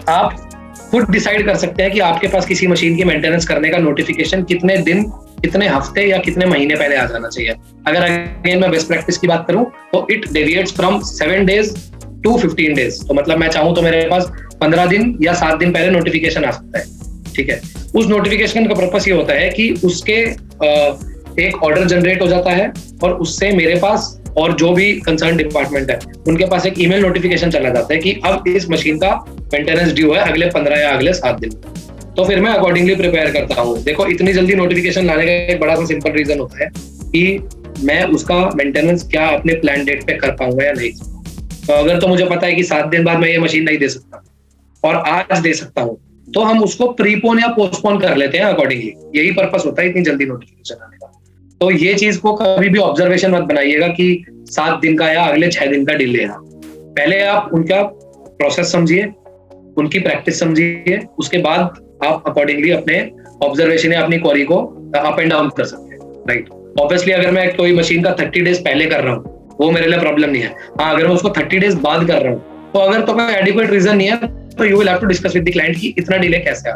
आप खुद डिसाइड कर सकते हैं कि आपके पास किसी मशीन की मेंटेनेंस करने का नोटिफिकेशन कितने दिन, कितने हफ्ते या कितने महीने पहले आ जाना चाहिए। अगर अगेन मैं बेस्ट प्रैक्टिस की बात करूं तो it deviates from 7 days to 15 days। तो मतलब मैं चाहूं तो मेरे पास 15 दिन या 7 दिन पहले नोटिफिकेशन आ सकता है, ठीक है। उस नोटिफिकेशन का पर्पस ये होता है कि उसके एक ऑर्डर जनरेट हो जाता है और उससे मेरे पास और जो भी कंसर्न डिपार्टमेंट है उनके पास एक ईमेल नोटिफिकेशन चला जाता है कि अब इस मशीन का मेंटेनेंस ड्यू है अगले 15 या अगले 7 दिन। तो फिर मैं अकॉर्डिंगली प्रिपेयर करता हूँ। देखो इतनी जल्दी नोटिफिकेशन लाने का एक बड़ा सा सिंपल रीजन होता है कि मैं उसका मेंटेनेंस क्या अपने प्लान डेट पे कर पाऊंगा या नहीं। तो अगर तो मुझे पता है कि 7 दिन बाद मैं ये मशीन नहीं दे सकता और आज दे सकता हूँ तो हम उसको प्रीपोन या पोस्टपोन कर लेते हैं अकॉर्डिंगली। यही पर्पस होता है इतनी जल्दी नोटिफिकेशन आने का। तो ये चीज को कभी भी ऑब्जर्वेशन मत बनाइएगा कि 7 दिन का या अगले 6 दिन का डिले है। पहले आप उनका प्रोसेस समझिए, उनकी प्रैक्टिस समझिए, उसके बाद आप अकॉर्डिंगली अपने ऑब्जर्वेशन या अपनी क्वेरी को अप एंड डाउन कर सकते हैं, राइट। ऑब्वियसली अगर मैं कोई मशीन का 30 days पहले कर रहा हूँ वो मेरे लिए प्रॉब्लम नहीं है। हाँ, अगर मैं उसको 30 days बाद कर रहा हूँ तो अगर तो कोई एडिक्वेट रीजन नहीं है तो you will have to discuss with the client कि इतना डिले कैसे आ।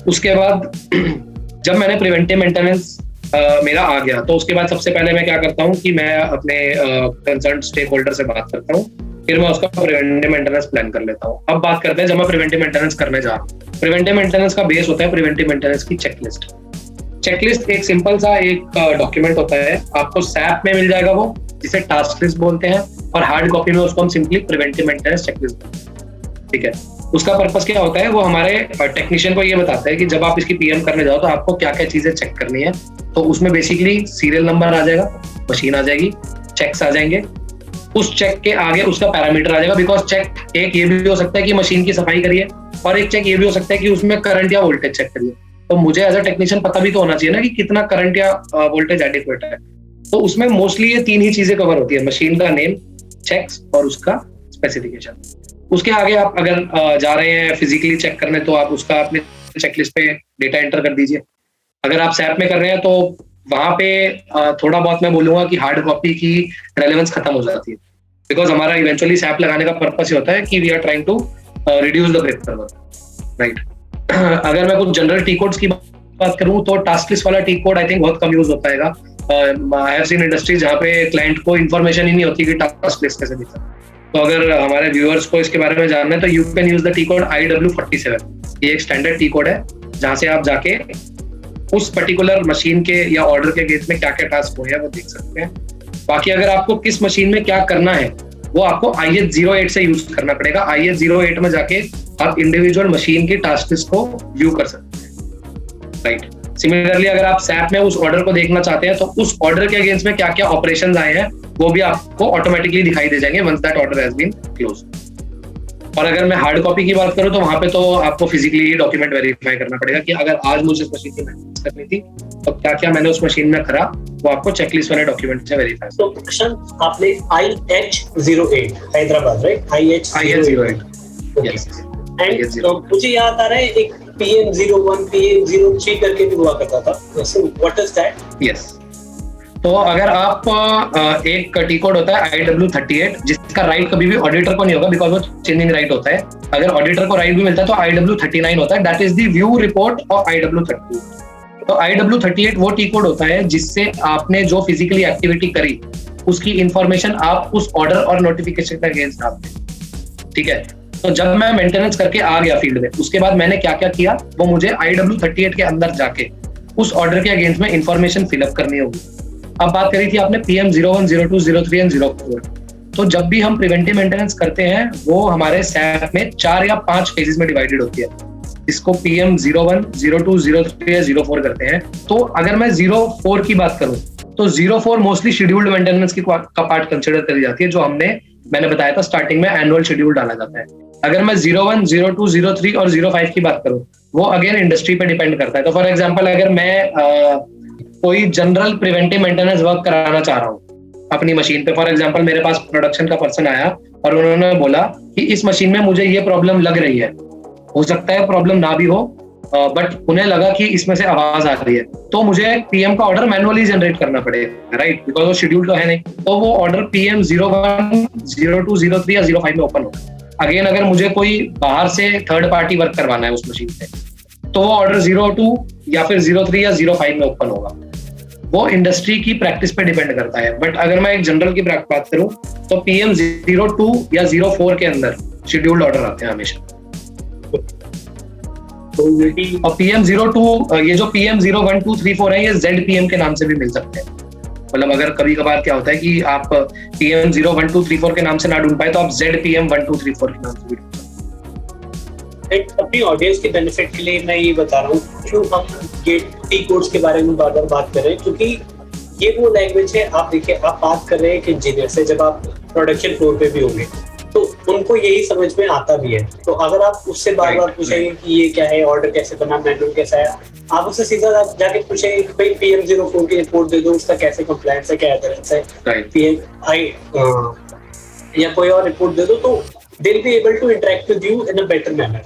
उसके बाद जब मैंने प्रिवेंटिव मेंटेनेंस मेरा आ गया, तो उसके बाद सबसे पहले मैं क्या करता हूँ कि मैं अपने कंसर्न स्टेक होल्डर से बात करता हूँ, फिर मैं उसका प्रिवेंटिव मेंटेनेंस प्लान कर लेता हूँ। अब बात करते हैं जब मैं प्रिवेंटिव मेंटेनेंस करने जा रहा हूँ। प्रिवेंटिव मेंटेनेंस का बेस होता है प्रिवेंटिव मेंटेनेंस की चेकलिस्ट। चेकलिस्ट एक सिंपल सा एक डॉक्यूमेंट होता है, आपको सैप में मिल जाएगा वो, जिसे टास्क लिस्ट बोलते हैं, और हार्ड कॉपी में उसको हम सिंपली प्रिवेंटिव मेंटेनेंस चेकलिस्ट बोलते हैं। ठीक है, उसका पर्पस क्या होता है, वो हमारे टेक्नीशियन को ये बताता है कि जब आप इसकी पीएम करने जाओ तो आपको क्या क्या चीजें चेक करनी है। तो उसमें बेसिकली सीरियल नंबर आ जाएगा, मशीन आ जाएगी, चेक्स आ जाएंगे, उस चेक के आगे उसका पैरामीटर आ जाएगा, बिकॉज चेक एक ये भी हो सकता है कि मशीन की सफाई करिए, और एक चेक ये भी हो सकता है कि उसमें करंट या वोल्टेज चेक करिए। तो मुझे एज अ टेक्नीशियन पता भी तो होना चाहिए ना कि कितना करंट या वोल्टेज एडिक्वेट है। तो उसमें मोस्टली ये तीन ही चीजें कवर होती है, मशीन का नेम, चेक्स और उसका स्पेसिफिकेशन। उसके आगे आप अगर जा रहे हैं फिजिकली चेक करने, तो आप उसका अपने चेकलिस्ट पे डेटा एंटर कर दीजिए। अगर आप सैप में कर रहे हैं तो वहां पे थोड़ा बहुत मैं बोलूंगा कि हार्ड कॉपी की रेलेवेंस खत्म हो जाती है, बिकॉज हमारा इवेंचुअली सैप लगाने का पर्पस ये होता है कि we are trying to reduce the paper work, right. अगर मैं कुछ जनरल टी कोड्स की बात करूं तो टास्क लिस्ट वाला टी कोड आई थिंक बहुत कम यूज होता है। आई हैव सीन इंडस्ट्री जहाँ पे क्लाइंट को इन्फॉर्मेशन ही नहीं होती कि टास्क लिस्ट कैसे दिखता है। तो अगर हमारे व्यूअर्स को इसके बारे में जानना है तो you can use the T code IW47। ये एक स्टैंडर्ड टी कोड है जहाँ से आप जाके उस पर्टिकुलर मशीन के या ऑर्डर के केस में क्या क्या टास्क हुए हैं वो देख सकते हैं। बाकी अगर आपको किस मशीन में क्या करना है वो आपको IH08 से यूज करना पड़ेगा। IH08 में जाके आप इंडिविजुअल मशीन की टास्क लिस्ट को व्यू कर सकते हैं, राइट। सिमिलरली अगर आप सैप में उस ऑर्डर को देखना चाहते हैं तो उस ऑर्डर के अगेंस्ट में क्या क्या ऑपरेशंस आए हैं वो भी आपको ऑटोमेटिकली दिखाई दे जाएंगे once that order has been close. और अगर मैं हार्ड कॉपी की बात करूं तो वहां पे तो आपको फिजिकली ही डॉक्यूमेंट वेरीफाई करना पड़ेगा कि अगर आज मुझे इस मशीन की मेंटेनेंस करनी थी तो क्या क्या मैंने उस मशीन में करा, वो आपको चेकलिस्ट वाले डॉक्यूमेंट से वेरीफाई। तो प्रशांत, आपने IH08 Hyderabad, right? IH08 yes. And मुझे याद आ रहा है एक PM01 PM03 करके भी हुआ करता था, so what is that? Yes, तो अगर आप एक टी कोड होता है IW38 जिसका राइट कभी भी ऑडिटर को नहीं होगा बिकॉज वो चेंजिंग राइट होता है। अगर ऑडिटर को राइट भी मिलता है तो IW39 होता है, that is the view report of IW38। तो IW38 वो टी कोड होता है जिससे आपने जो फिजिकली एक्टिविटी करी उसकी इंफॉर्मेशन आप उस ऑर्डर और नोटिफिकेशन के अगेंस्ट डालते हैं, ठीक है। तो जब मैं मेंटेनेंस करके आ गया फील्ड में, उसके बाद मैंने क्या क्या किया वो मुझे IW38 के अंदर जाके उस ऑर्डर के अगेंस्ट में इंफॉर्मेशन फिलअप करनी होगी। अब बात करी थी आपने PM01, 02, 03 एंड 04। तो जब भी हम प्रिवेंटिव मेंटेनेंस करते हैं वो हमारे सैप में 4 या 5 फेजेस में डिवाइडेड होती है, इसको PM01, 02, 03 या 04 करते हैं। तो अगर मैं 04 की बात करूं तो 04 मोस्टली शेड्यूल्ड मेंटेनेंस की का पार्ट कंसिडर करी जाती है, जो मैंने बताया था स्टार्टिंग में एनुअल शेड्यूल डाला जाता है। अगर मैं 01, 02, 03 और 05 की बात करूं वो अगेन इंडस्ट्री पे डिपेंड करता है। तो फॉर एग्जांपल अगर मैं कोई जनरल प्रिवेंटिव मेंटेनेंस वर्क कराना चाह रहा हूँ अपनी मशीन पे, फॉर एग्जांपल मेरे पास प्रोडक्शन का पर्सन आया और उन्होंने बोला कि इस मशीन में मुझे ये प्रॉब्लम लग रही है, हो सकता है प्रॉब्लम ना भी हो बट उन्हें लगा कि इसमें से आवाज आ रही है, तो मुझे PM का ऑर्डर मैनुअली जनरेट करना पड़ेगा, राइट, बिकॉज वो शेड्यूल तो है नहीं। तो वो ऑर्डर PM01, 02, 03 या 05 में ओपन होगा। अगेन अगर मुझे कोई बाहर से थर्ड पार्टी वर्क करवाना है उस मशीन पे तो वो ऑर्डर 02 या फिर 03 या 05 में ओपन होगा। वो इंडस्ट्री की प्रैक्टिस पे डिपेंड करता है। बट अगर मैं एक जनरल की बात करूं तो PM02 या 04 के अंदर शेड्यूल्ड ऑर्डर आते हैं हमेशा। और PM02 ये जो PM01, 2, 3, 4 है ये ZPM के नाम से भी मिल सकते हैं। मतलब अगर कभी कभार क्या होता है कि आप PM01, 2, 3, 4 के नाम से ना ढूंढ पाए तो आप ZPM 1, 2, 3, 4 के नाम से भी ढूंढ सकते हैं। अपनी ऑडियंस के बेनिफिट के लिए मैं ये बता रहा हूँ क्यों हम ये टी कोड्स के बारे में बार-बार बात कर रहे हैं, क्योंकि ये वो लैंग्वेज है। आप देखिए, आप बात कर रहे हैं कि इंजीनियर से, जब आप प्रोडक्शन फ्लोर पे भी होंगे तो उनको यही समझ में आता भी है। तो अगर आप उससे बार-बार पूछेंगे कि ये क्या है, ऑर्डर कैसे बना, मैनुअल कैसा है, आप उससे सीधा जाके पूछेंगे कि भाई PM04 की रिपोर्ट दे दो, उसका कैसे कंप्लायंस है, क्या एविडेंस है, PM या कोई और रिपोर्ट दे दो, तो they'll be able to interact with you in a better manner.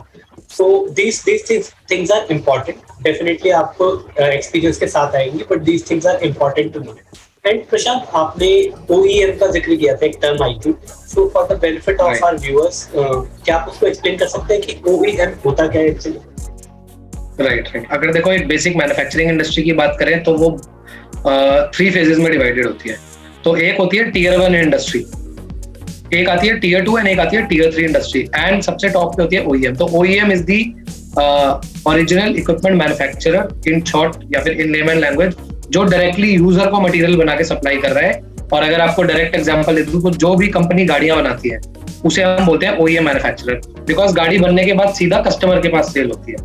So these things are important. Definitely आपको experience के साथ आएंगी, but these things are important to know. And प्रशांत, आपने OEM का जिक्र किया था, एक टर्म आई थी। So for the benefit of our viewers, क्या आप उसको explain कर सकते हैं कि OEM होता क्या है एक्चुअली? राइट। अगर देखो एक बेसिक मैन्युफैक्चरिंग इंडस्ट्री की बात करें तो वो 3 फेजेस में डिवाइडेड होती है। तो एक होती है टीयर 1 इंडस्ट्री, एक आती है टीयर 2 एंड एक आती है टीयर 3 इंडस्ट्री, एंड सबसे टॉप पे होती है ओईएम। तो OEM is the original equipment manufacturer in short, या फिर इन लेमन लैंग्वेज, जो डायरेक्टली यूजर को मटेरियल बना के सप्लाई कर रहा है। और अगर आपको डायरेक्ट एग्जांपल दे दूं तो जो भी कंपनी गाड़ियां बनाती है उसे हम बोलते हैं ओईएम मैन्युफैक्चरर, बिकॉज गाड़ी बनने के बाद सीधा कस्टमर के पास सेल होती है।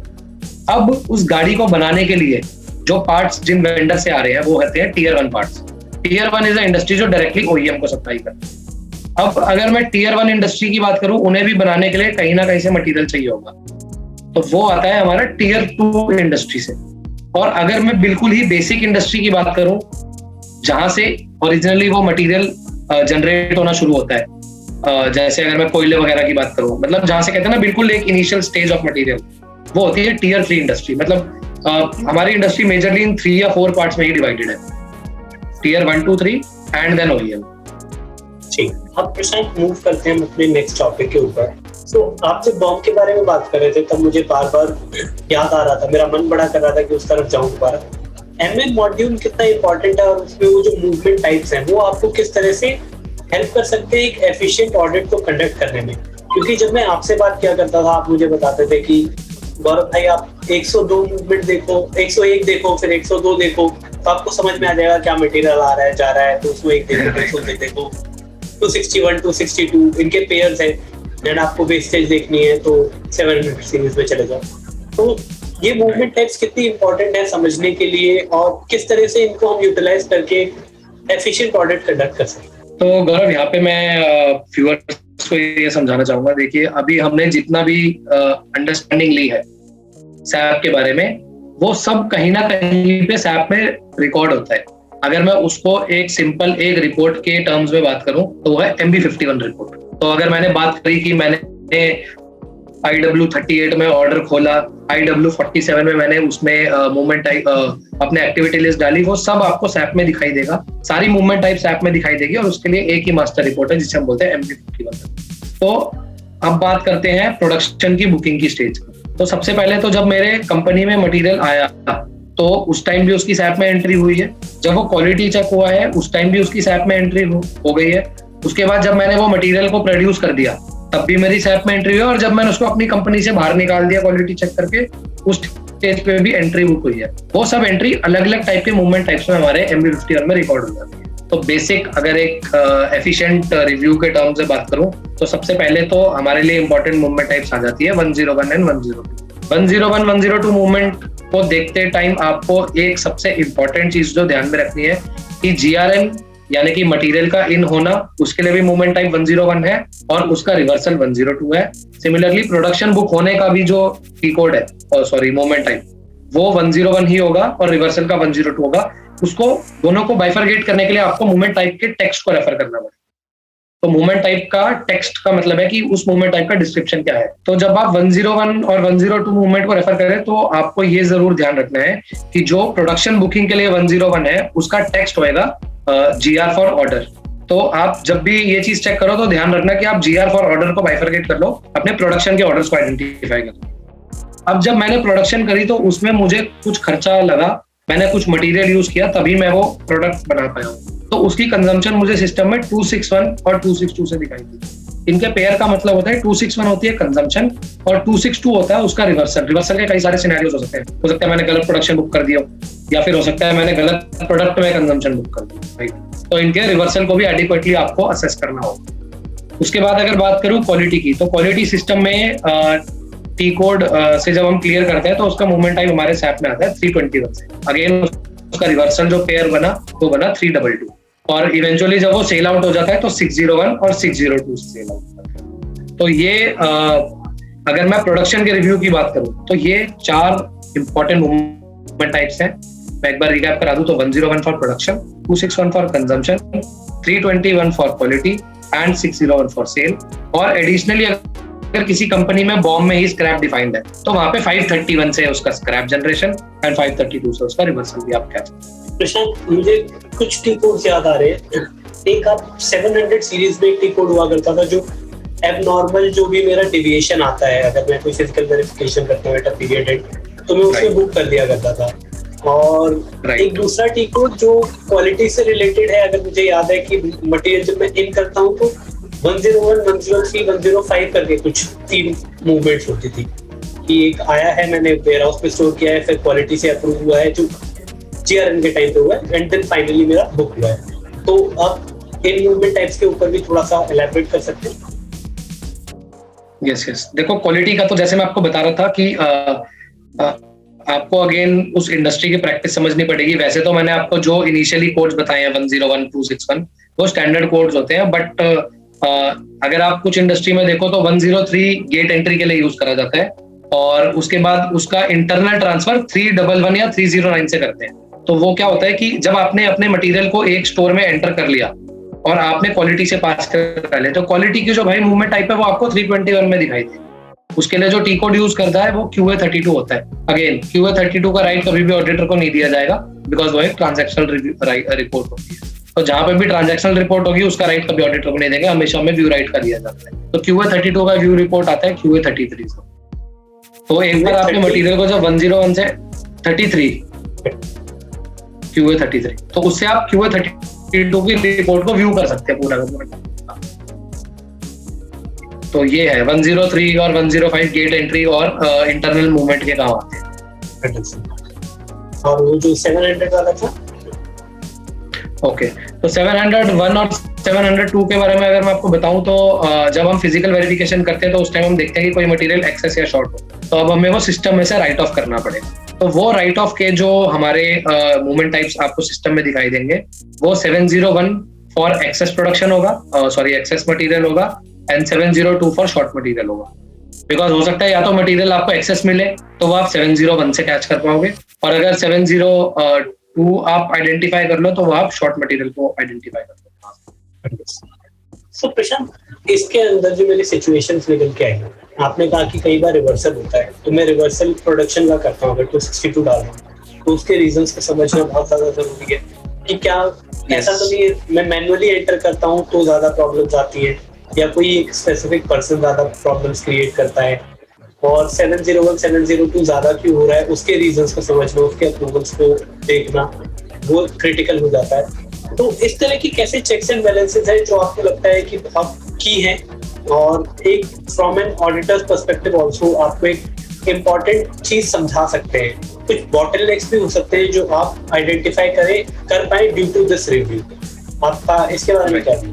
अब उस गाड़ी को बनाने के लिए जो पार्ट्स जिन वेंडर से आ रहे हैं वो होते हैं tier 1 parts. Tier 1 is a industry जो डायरेक्टली ओईएम को सप्लाई करती है। अब अगर मैं टीयर 1 इंडस्ट्री की बात करूं, उन्हें भी बनाने के लिए कहीं ना कहीं से मटेरियल चाहिए होगा, तो वो आता है हमारा टीयर 2 इंडस्ट्री से। और अगर मैं बिल्कुल ही बेसिक इंडस्ट्री की बात करूं, जहां से ओरिजिनली वो मटेरियल जनरेट होना शुरू होता है, जैसे अगर मैं कोयले वगैरह की बात करूं, मतलब जहां से कहते हैं ना बिल्कुल एक इनिशियल स्टेज ऑफ मटेरियल, वो होती है टीयर 3 इंडस्ट्री। मतलब हमारी इंडस्ट्री मेजरली इन 3 या 4 पार्ट्स में ही डिवाइडेड है, टीयर 1 2 3 एंड देन ओईएम। ठीक, अब प्रशांत मूव करते हैं अपने नेक्स्ट टॉपिक के ऊपर। तो आप जब बॉम्ब के बारे में बात कर रहे थे तब मुझे बार बार याद आ रहा था, मेरा मन बड़ा कर रहा था कि उस तरफ जाऊं दोबारा। एमएम मॉड्यूल कितना इंपॉर्टेंट है और उसमें वो जो मूवमेंट टाइप्स हैं वो आपको किस तरह से हेल्प कर सकते हैं एक एफिशिएंट ऑडिट को कंडक्ट करने में? क्योंकि जब मैं आपसे बात किया करता था आप मुझे बताते थे कि गौरव भाई आप 102 मूवमेंट देखो, 101 देखो, फिर 102 देखो, तो आपको समझ में आ जाएगा क्या मटेरियल आ रहा है जा रहा है। 201 देखो, 202 देखो, 261 262 इनके पेयर्स है। देन आपको वेस्टेज देखनी है तो 700 सीरीज में चले जाओ। तो ये मूवमेंट टाइप्स कितनी इंपॉर्टेंट है समझने के लिए और किस तरह से इनको हम यूटिलाइज करके एफिशिएंट ऑडिट कंडक्ट कर सकते हैं? तो गौरव, यहाँ पे मैं व्यूअर्स को ये समझाना चाहूंगा, देखिए अभी हमने जितना भी अंडरस्टैंडिंग ली है सैप के बारे में, वो सब कहीं ना कहीं पे सैप में रिकॉर्ड होता है। अगर मैं उसको एक सिंपल एक रिपोर्ट के टर्म्स में बात करूं तो वो है MB51 रिपोर्ट। तो अगर मैंने बात करी कि मैंने IW38 में ऑर्डर खोला, IW47 में मैंने उसमें मूवमेंट टाइप अपने एक्टिविटी लिस्ट डाली, वो सब आपको सैप में दिखाई देगा, सारी मूवमेंट टाइप सैप में दिखाई देगी और उसके लिए एक ही मास्टर रिपोर्ट है जिसे हम बोलते हैं MB51। तो अब बात करते हैं प्रोडक्शन की बुकिंग की स्टेज। तो सबसे पहले तो जब मेरे कंपनी में मटेरियल आया तो उस टाइम भी उसकी सैप में एंट्री हुई है, जब वो क्वालिटी चेक हुआ है उस टाइम भी उसकी सैप में एंट्री हो गई है, उसके बाद जब मैंने वो मटेरियल को प्रोड्यूस कर दिया तब भी मेरी सैप में एंट्री हुई है, और जब मैंने उसको अपनी कंपनी से बाहर निकाल दिया क्वालिटी चेक करके उस स्टेज पे भी एंट्री बुक हुई है। वो सब एंट्री अलग अलग टाइप के मूवमेंट टाइप्स में हमारे MB51 में रिकॉर्ड हो जाती है। तो बेसिक अगर एक एफिशिएंट रिव्यू के टर्म से बात करूं तो सबसे पहले तो हमारे लिए इंपॉर्टेंट मूवमेंट टाइप्स आ जाती है 101 एंड 102। 101 102 मूवमेंट को देखते टाइम आपको एक सबसे इंपॉर्टेंट चीज जो ध्यान में रखनी है कि GRN यानी कि मटेरियल का इन होना, उसके लिए भी मूवमेंट टाइप 101 है और उसका रिवर्सल 102 है। सिमिलरली प्रोडक्शन बुक होने का भी जो टी कोड है, सॉरी मूवमेंट टाइप, वो 101 ही होगा और रिवर्सल का 102 होगा। उसको दोनों को बाइफरगेट करने के लिए आपको मूवमेंट टाइप के टेक्स्ट को रेफर करना पड़ेगा। तो मूवमेंट टाइप का टेक्स्ट का मतलब है कि उस मूवमेंट टाइप का डिस्क्रिप्शन क्या है। तो जब आप 101 और 102 मूवमेंट को रेफर करें तो आपको ये जरूर ध्यान रखना है कि जो प्रोडक्शन बुकिंग के लिए 101 है उसका टेक्स्ट होएगा GR फॉर ऑर्डर। तो आप जब भी ये चीज चेक करो तो ध्यान रखना कि आप GR फॉर ऑर्डर को बाइफरगेट कर लो, अपने प्रोडक्शन के ऑर्डर्स को आइडेंटिफाई कर लो। अब जब मैंने प्रोडक्शन करी तो उसमें मुझे कुछ खर्चा लगा, मैंने कुछ मटेरियल यूज किया, तभी मैं वो प्रोडक्ट बना पाया हूँ। तो उसकी कंजम्पशन मुझे सिस्टम में 261 और 262 से दिखाई दी। इनके पेयर का मतलब होता है 261 होती है कंजम्पशन और 262 होता है उसका रिवर्सल। रिवर्सल के कई सारे सिनेरियोज हो सकते हैं, हो सकता है मैंने गलत प्रोडक्शन बुक कर दिया या फिर हो सकता है मैंने गलत प्रोडक्ट में कंजम्पशन बुक कर दी, राइट। तो इनके रिवर्सल को भी एडिक्वेटली आपको असेस करना होगा। उसके बाद अगर बात करूं क्वालिटी की, तो क्वालिटी सिस्टम में टी कोड से जब हम क्लियर करते हैं तो उसका मूवमेंट टाइम हमारे सैप में आता है 321 से। अगेन उसका रिवर्सल जो पेयर बना वो बना 322 और इवेंचुअली जब वो सेल आउट हो जाता है तो 601 और 602 सेल आउट होता है। तो ये अगर मैं प्रोडक्शन के रिव्यू की बात करूं तो ये 4 इंपॉर्टेंट मूवमेंट टाइप्स हैं। मैं एक बार रिकैप करा दूं तो 101 for production, 261 for consumption, 321 for quality and 601 for sale. और एडिशनली अगर किसी कंपनी में बॉम्ब में ही स्क्रैप डिफाइंड है तो वहां पे 531 से उसका स्क्रैप जनरेशन एंड 532 से उसका रिवर्सल भी आप कह सकते हैं। प्रशांत, मुझे कुछ टी कोड्स याद आ रहे हैं। एक आप 700 सीरीज में एक टी कोड हुआ करता था जो एबनॉर्मल जो भी मेरा डेविएशन आता है, अगर मैं कोई फिजिकल वेरिफिकेशन करते हुए पीरियड तो मैं उसमें बुक कर दिया करता था। और एक दूसरा टी कोड जो क्वालिटी से रिलेटेड है, अगर मुझे याद है कि मटेरियल जब मैं इन करता हूँ तो 101, 103, 105 करके कुछ 3 मूवमेंट्स होती थी कि एक आया है, मैंने वेयरहाउस पे स्टोर किया है, फिर क्वालिटी से अप्रूव हुआ है जो GRN के टाइम पे हुआ है, एंड देन फाइनली मेरा बुक हुआ है। तो आप इन मूवमेंट टाइप्स के ऊपर भी थोड़ा सा एलैबोरेट कर सकते हैं? यस, देखो क्वालिटी का तो जैसे मैं आपको बता रहा था कि आपको अगेन उस इंडस्ट्री की प्रैक्टिस समझनी पड़ेगी। वैसे तो मैंने आपको जो इनिशियली कोड्स बताए हैं 101, 261 वो स्टैंडर्ड कोड्स होते हैं, बट अगर आप कुछ इंडस्ट्री में देखो तो 103 गेट एंट्री के लिए यूज करा जाता है, और उसके बाद उसका इंटरनल ट्रांसफर 311 या 309 से करते हैं। तो वो क्या होता है कि जब आपने अपने मटेरियल को एक स्टोर में एंटर कर लिया और आपने क्वालिटी से पास कर लिया, तो क्वालिटी की जो भाई मूवमेंट टाइप है वो आपको 321 में दिखाई देगी। उसके लिए जो टी कोड यूज करता है वो QA32 होता है। अगेन QA32 का राइट कभी भी ऑडिटर को नहीं दिया जाएगा, बिकॉज वो एक ट्रांजैक्शनल रिपोर्ट होती है। तो जहां पे भी ट्रांजैक्शनल रिपोर्ट होगी उसका राइट कभी ऑडिटर को नहीं देंगे, हमेशा हमें व्यू राइट का दिया जाता है। तो QA32 का व्यू रिपोर्ट आता है QA33 से। तो एक बार आपने मटेरियल को जब 101 से 33 QA33, तो उससे आप QA32 की रिपोर्ट को व्यू कर सकते हैं पूरा का पूरा। तो ये है 103 और 105 गेट एंट्री और इंटरनल मूवमेंट के काम आते हैं। और वो जो 700 वाला था, ओके, तो 701 और 702 के बारे में अगर मैं आपको बताऊं तो जब हम फिजिकल वेरिफिकेशन करते हैं तो उस टाइम हम देखते हैं कि कोई मटेरियल एक्सेस या शॉर्ट हो, तो अब हमें वो सिस्टम में से राइट ऑफ करना पड़ेगा। तो वो राइट ऑफ के जो हमारे मूवमेंट टाइप्स आपको सिस्टम में दिखाई देंगे वो 701 फॉर एक्सेस प्रोडक्शन होगा, सॉरी एक्सेस मटेरियल होगा, एंड 702 फॉर शॉर्ट मटेरियल होगा। बिकॉज हो सकता है या तो मटेरियल आपको एक्सेस मिले तो वो आप 701 से कैच कर पाओगे, और अगर 702 आप आइडेंटिफाई कर लो तो वो आप शॉर्ट मटेरियल को आइडेंटिफाई कर लो। सो प्रशांत, इसके अंदर जो मेरी सिचुएशंस निकल के आई, आपने कहा कि कई बार रिवर्सल होता है, तो मैं रिवर्सल प्रोडक्शन का करता हूँ, अगर 262 डाल रहा हूँ तो उसके रीजंस को समझना बहुत ज्यादा जरूरी है कि क्या ऐसा तो नहीं है मैं मैन्युअली एंटर करता हूँ तो ज्यादा प्रॉब्लम्स आती है, या कोई एक स्पेसिफिक पर्सन ज्यादा प्रॉब्लम्स क्रिएट करता है, और 701, 702 ज्यादा क्यों हो रहा है उसके रीजंस को समझना, उसके अप्रूवल्स को देखना वो क्रिटिकल हो जाता है। तो इस तरह की कैसे चेक्स एंड बैलेंसेस है जो आपको लगता है कि बहुत की है, और एक from an auditor's perspective also आपको एक इम्पॉर्टेंट चीज समझा सकते हैं, कुछ बॉटलनेक्स भी हो सकते हैं जो आप आइडेंटिफाई कर पाए ड्यू टू दिस रिव्यू, आपका इसके बारे में क्या है?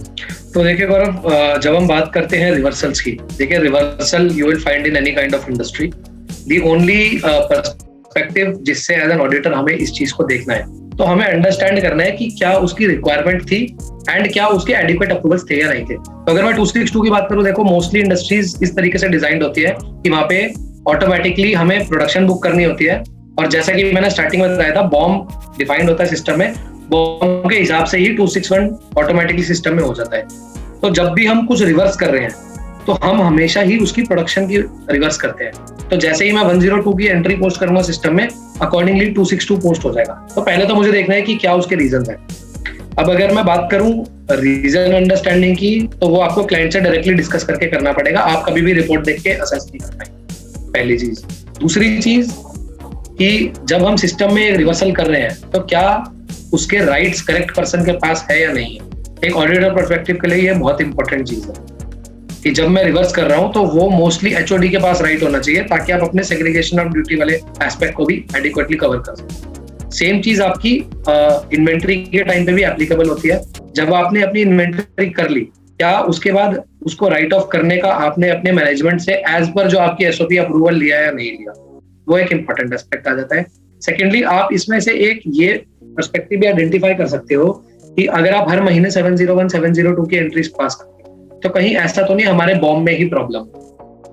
तो देखिए गौरव, जब हम बात करते हैं रिवर्सल्स की, देखिए reversal you will find in any kind of industry. The only perspective जिससे एज एन ऑडिटर हमें इस चीज को देखना है, तो हमें अंडरस्टैंड करना है कि क्या उसकी रिक्वायरमेंट थी एंड क्या उसके एडिक्वेट अप्रूवल्स थे या नहीं थे। तो अगर मैं 262 की बात करूं, देखो मोस्टली इंडस्ट्रीज इस तरीके से डिजाइन होती है कि वहां पे ऑटोमेटिकली हमें प्रोडक्शन बुक करनी होती है, और जैसा कि मैंने स्टार्टिंग में बताया था बॉम्ब डिफाइंड होता है सिस्टम में, बॉम्ब के हिसाब से ही 261 ऑटोमेटिकली सिस्टम में हो जाता है। तो जब भी हम कुछ रिवर्स कर रहे हैं तो हम हमेशा ही उसकी प्रोडक्शन की रिवर्स करते हैं। तो जैसे ही मैं 102 की एंट्री पोस्ट करूंगा सिस्टम में, अकॉर्डिंगली 262 पोस्ट हो जाएगा। तो पहले तो मुझे देखना है कि क्या उसके रीजन है। अब अगर मैं बात करूं रीजन अंडरस्टैंडिंग की, तो वो आपको क्लाइंट से डायरेक्टली डिस्कस करके करना पड़ेगा, आप कभी भी रिपोर्ट देख के असेस नहीं कर पाएंगे, पहली चीज। दूसरी चीज कि जब हम सिस्टम में रिवर्सल कर रहे हैं तो क्या उसके राइट्स करेक्ट पर्सन के पास है या नहीं है। एक ऑडिटर पर्सपेक्टिव के लिए ये बहुत इंपॉर्टेंट चीज है कि जब मैं रिवर्स कर रहा हूं तो वो मोस्टली HOD के पास राइट होना चाहिए, ताकि आप अपने सेग्रीगेशन ऑफ ड्यूटी वाले एस्पेक्ट को भी एडिक्वेटली कवर कर सकें। सेम चीज आपकी इन्वेंट्री के टाइम पे भी एप्लीकेबल होती है। जब आपने अपनी इन्वेंट्री कर ली, क्या उसके बाद उसको राइट ऑफ करने का आपने अपने मैनेजमेंट से एज पर जो आपकी SOP अप्रूवल लिया या नहीं लिया, वो एक इंपॉर्टेंट एस्पेक्ट आ जाता है। सेकेंडली, आप इसमें से एक ये पर्सपेक्टिव भी आइडेंटिफाई कर सकते हो कि अगर आप हर महीने 701, 702 की एंट्रीज पास करते हैं तो कहीं ऐसा तो नहीं हमारे बॉम्ब में ही प्रॉब्लम,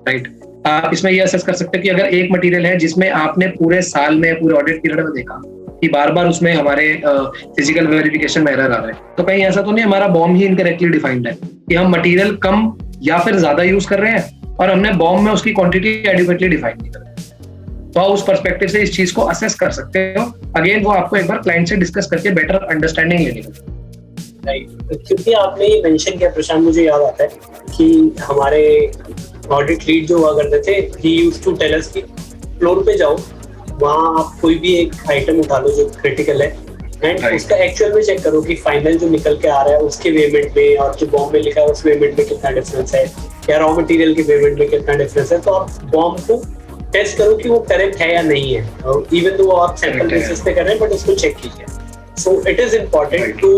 राइट। आप इसमें ये असेस कर सकते हो कि अगर एक मटेरियल है जिसमें आपने पूरे साल में, पूरे ऑडिट पीरियड में देखा कि बार बार उसमें हमारे फिजिकल वेरिफिकेशन में एरर आ रहा है, तो कहीं ऐसा तो नहीं हमारा बॉम्ब ही इनकरेक्टली डिफाइंड है कि हम मटेरियल कम या फिर ज्यादा यूज कर रहे हैं और हमने बॉम्ब में उसकी क्वांटिटी एडिक्वेटली डिफाइन नहीं कर रहे। तो आप उस पर्सपेक्टिव से इस चीज को असेस कर सकते हो। अगेन वो आपको एक बार क्लाइंट से डिस्कस करके बेटर अंडरस्टैंडिंग लेनी होगी। राइट, क्योंकि आपने ये मेंशन किया प्रशांत, मुझे याद आता है कि हमारे ऑडिट लीड जो हुआ करते थे, he used to tell us कि फ्लोर पे जाओ वहाँ आप कोई भी एक आइटम उठा लो जो क्रिटिकल है एंड Right. उसका एक्चुअल में चेक करो कि फाइनल जो निकल के आ रहा है उसके पेमेंट में और जो बॉम्ब में लिखा है उस पेमेंट में कितना डिफरेंस है, या रॉ मटेरियल के पेमेंट में कितना डिफरेंस है। तो आप बॉम्ब को टेस्ट करो कि वो करेक्ट है या नहीं है, इवन दो आप सैंपल बेसिस पे कर रहे हैं बट उसको चेक कीजिए। So it is important to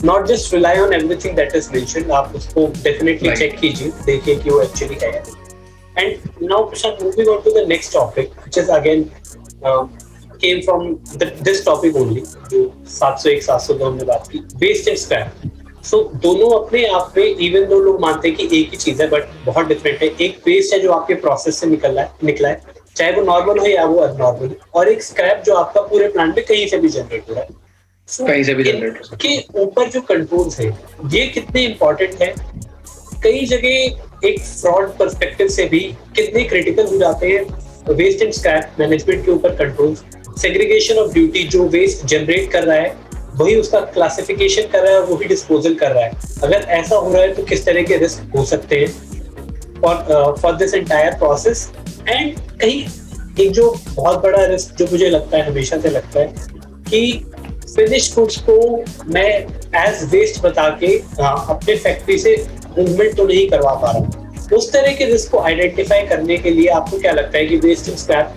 not just rely on everything that is mentioned, आप उसको डेफिनेटली चेक कीजिए, देखिए कि वो एक्चुअली है। And now Prashant, moving on to the next topic, which is again came from this topic only, जो 701 702 हमने बात की, वेस्ट एंड स्क्रैप। सो दोनों अपने आप में, इवन दो लोग मानते हैं कि एक ही चीज है बट बहुत डिफरेंट है। एक वेस्ट है जो आपके प्रोसेस से निकला है, चाहे वो नॉर्मल हो या वो अननॉर्मल, और एक स्क्रैप जो आपका पूरे प्लांट में कहीं से भी जनरेट हो रहा है। कहीं से भी जनरेट हो के ऊपर जो कंट्रोल्स है ये कितने इंपॉर्टेंट है, कई जगह एक फ्रॉड पर्सपेक्टिव से भी कितने क्रिटिकल हो जाते हैं वेस्ट एंड स्क्रैप मैनेजमेंट के ऊपर कंट्रोल्स। सेग्रीगेशन ऑफ ड्यूटी, जो वेस्ट जनरेट कर रहा है वही उसका क्लासिफिकेशन कर रहा है और वही डिस्पोजल कर रहा है, अगर ऐसा हो रहा है तो किस तरह के रिस्क हो सकते हैं for this entire process. And कहीं एक जो बहुत बड़ा रिस्क जो मुझे लगता है, हमेशा से लगता है, कि फिनिश गुड्स को मैं एज वेस्ट बता के अपने फैक्ट्री से मूवमेंट तो नहीं करवा पा रहा हूँ। उस तरह के रिस्क को आइडेंटिफाई करने के लिए आपको क्या लगता है कि वेस्ट एंड स्क्रैप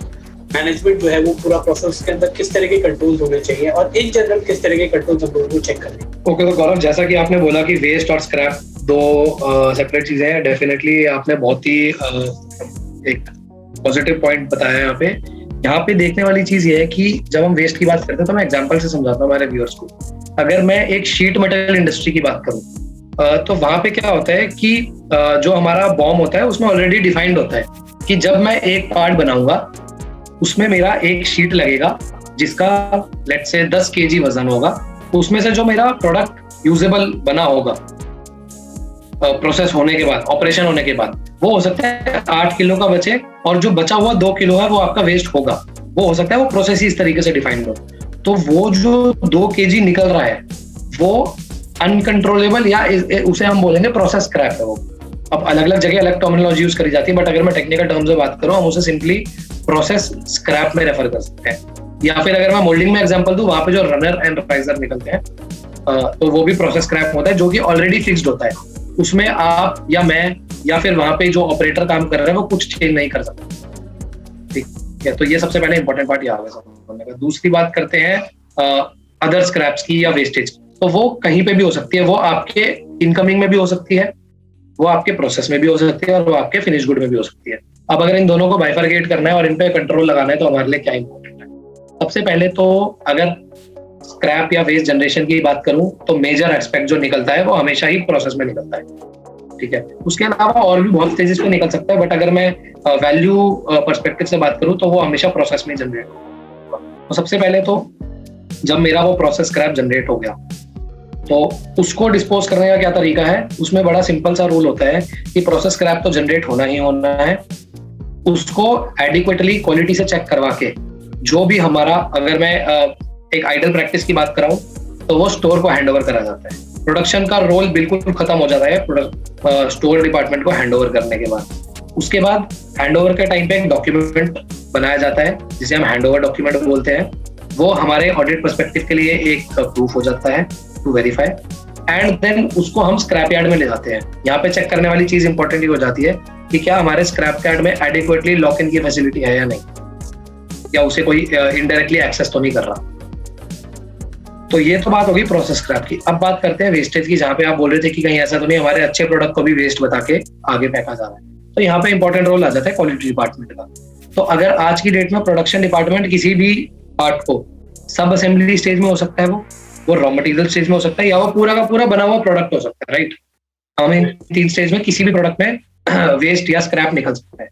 मैनेजमेंट जो है वो पूरा प्रोसेस के अंदर किस तरह के कंट्रोल्स होने चाहिए, और इन जनरल किस तरह के कंट्रोल्स हम लोगों को चेक करें? ओके, तो गौरव, जैसा कि आपने बोला कि वेस्ट और स्क्रैप दो सेपरेट चीजें हैं, डेफिनेटली आपने बहुत ही एक पॉजिटिव पॉइंट बताया यहाँ पे। यहाँ पे देखने वाली चीज ये है कि जब हम वेस्ट की बात करते हैं तो मैं एग्जांपल से समझाता हूँ हमारे व्यूअर्स को। अगर मैं एक शीट मेटल इंडस्ट्री की बात करूँ तो वहां पे क्या होता है कि जो हमारा बॉम्ब होता है उसमें ऑलरेडी डिफाइंड होता है कि जब मैं एक पार्ट बनाऊंगा उसमें मेरा एक शीट लगेगा जिसका लेट्स से 10 kg वजन होगा, तो उसमें से जो मेरा प्रोडक्ट यूजेबल बना होगा प्रोसेस होने के बाद, ऑपरेशन होने के बाद, वो हो सकता है 8 किलो का बचे, और जो बचा हुआ 2 किलो है वो आपका वेस्ट होगा। वो हो सकता है वो प्रोसेस ही इस तरीके से डिफाइंड हो, तो वो जो 2 kg निकल रहा है वो अनकंट्रोलेबल या उसे हम बोलेंगे प्रोसेस स्क्रैप है वो। अब अलग अलग जगह अलग टर्मिनोलॉजी यूज करी जाती है, बट अगर मैं टेक्निकल टर्म से बात करूं हम उसे सिंपली प्रोसेस स्क्रैप में रेफर कर सकते हैं। या फिर अगर मैं मोल्डिंग में एग्जांपल दूं, वहां पे जो रनर एंड राइजर निकलते हैं तो वो भी प्रोसेस स्क्रैप होता है जो कि ऑलरेडी फिक्स्ड होता है, उसमें आप या मैं या फिर वहां पे जो ऑपरेटर काम कर रहा है वो कुछ चेंज नहीं कर सकता। ठीक है, तो ये सबसे पहले इंपॉर्टेंट पार्ट याद है समझने का। दूसरी बात करते हैं अदर स्क्रैप्स की या वेस्टेज, तो वो कहीं पे भी हो सकती है, वो आपके इनकमिंग में भी हो सकती है, वो आपके प्रोसेस में भी हो सकती है, और वो आपके फिनिश गुड में भी हो सकती है। अब अगर इन दोनों को बाइफरकेट करना है और इन पे कंट्रोल लगाना है तो हमारे लिए क्या इंपॉर्टेंट है? सबसे पहले तो अगर स्क्रैप या वेस्ट जनरेशन की बात करूं तो मेजर एस्पेक्ट जो निकलता है वो हमेशा ही प्रोसेस में निकलता है। ठीक है, उसके अलावा और भी बहुत स्टेजेस पे निकल सकता है, बट अगर मैं वैल्यू पर्सपेक्टिव से बात करूं तो वो हमेशा प्रोसेस में जनरेट होगा। तो सबसे पहले तो जब मेरा वो प्रोसेस स्क्रैप जनरेट हो गया तो उसको डिस्पोज करने का क्या तरीका है, उसमें बड़ा सिंपल सा रूल होता है कि प्रोसेस स्क्रैप तो जनरेट होना ही होना है, उसको एडिक्वेटली क्वालिटी से चेक करवा के जो भी हमारा, अगर मैं एक आइडल प्रैक्टिस की बात कराऊं तो वो स्टोर को हैंड ओवर करा जाता है। प्रोडक्शन का रोल बिल्कुल खत्म हो जाता है स्टोर डिपार्टमेंट को हैंड ओवर करने के बाद। उसके बाद हैंड ओवर के टाइम पे एक डॉक्यूमेंट बनाया जाता है जिसे हम हैंड ओवर डॉक्यूमेंट बोलते हैं। वो हमारे ऑडिट पर्सपेक्टिव के लिए एक प्रूफ हो जाता है टू वेरीफाई, एंड देन उसको हम स्क्रैप यार्ड में ले जाते हैं। यहाँ पे चेक करने वाली चीज इंपॉर्टेंट हो जाती है कि क्या हमारे स्क्रैप यार्ड में एडिक्वेटली लॉक इन की फैसिलिटी है या नहीं, या उसे कोई इनडायरेक्टली एक्सेस तो नहीं कर रहा। तो ये तो बात होगी प्रोसेस स्क्रैप की। अब बात करते हैं वेस्टेज की, जहाँ पे आप बोल रहे थे कि कहीं ऐसा तो नहीं हमारे अच्छे प्रोडक्ट को भी वेस्ट बता के आगे फेंका जा रहा है। तो यहाँ पे इंपॉर्टेंट रोल आ जाता है क्वालिटी डिपार्टमेंट का। तो अगर आज की डेट में प्रोडक्शन डिपार्टमेंट किसी भी पार्ट को सब असेंबली स्टेज में हो सकता है, वो रॉ मटेरियल स्टेज में हो सकता है, या वो पूरा का पूरा बना हुआ प्रोडक्ट हो सकता है, राइट। हमें 3 स्टेज में किसी भी प्रोडक्ट में वेस्ट या स्क्रैप निकल सकता है।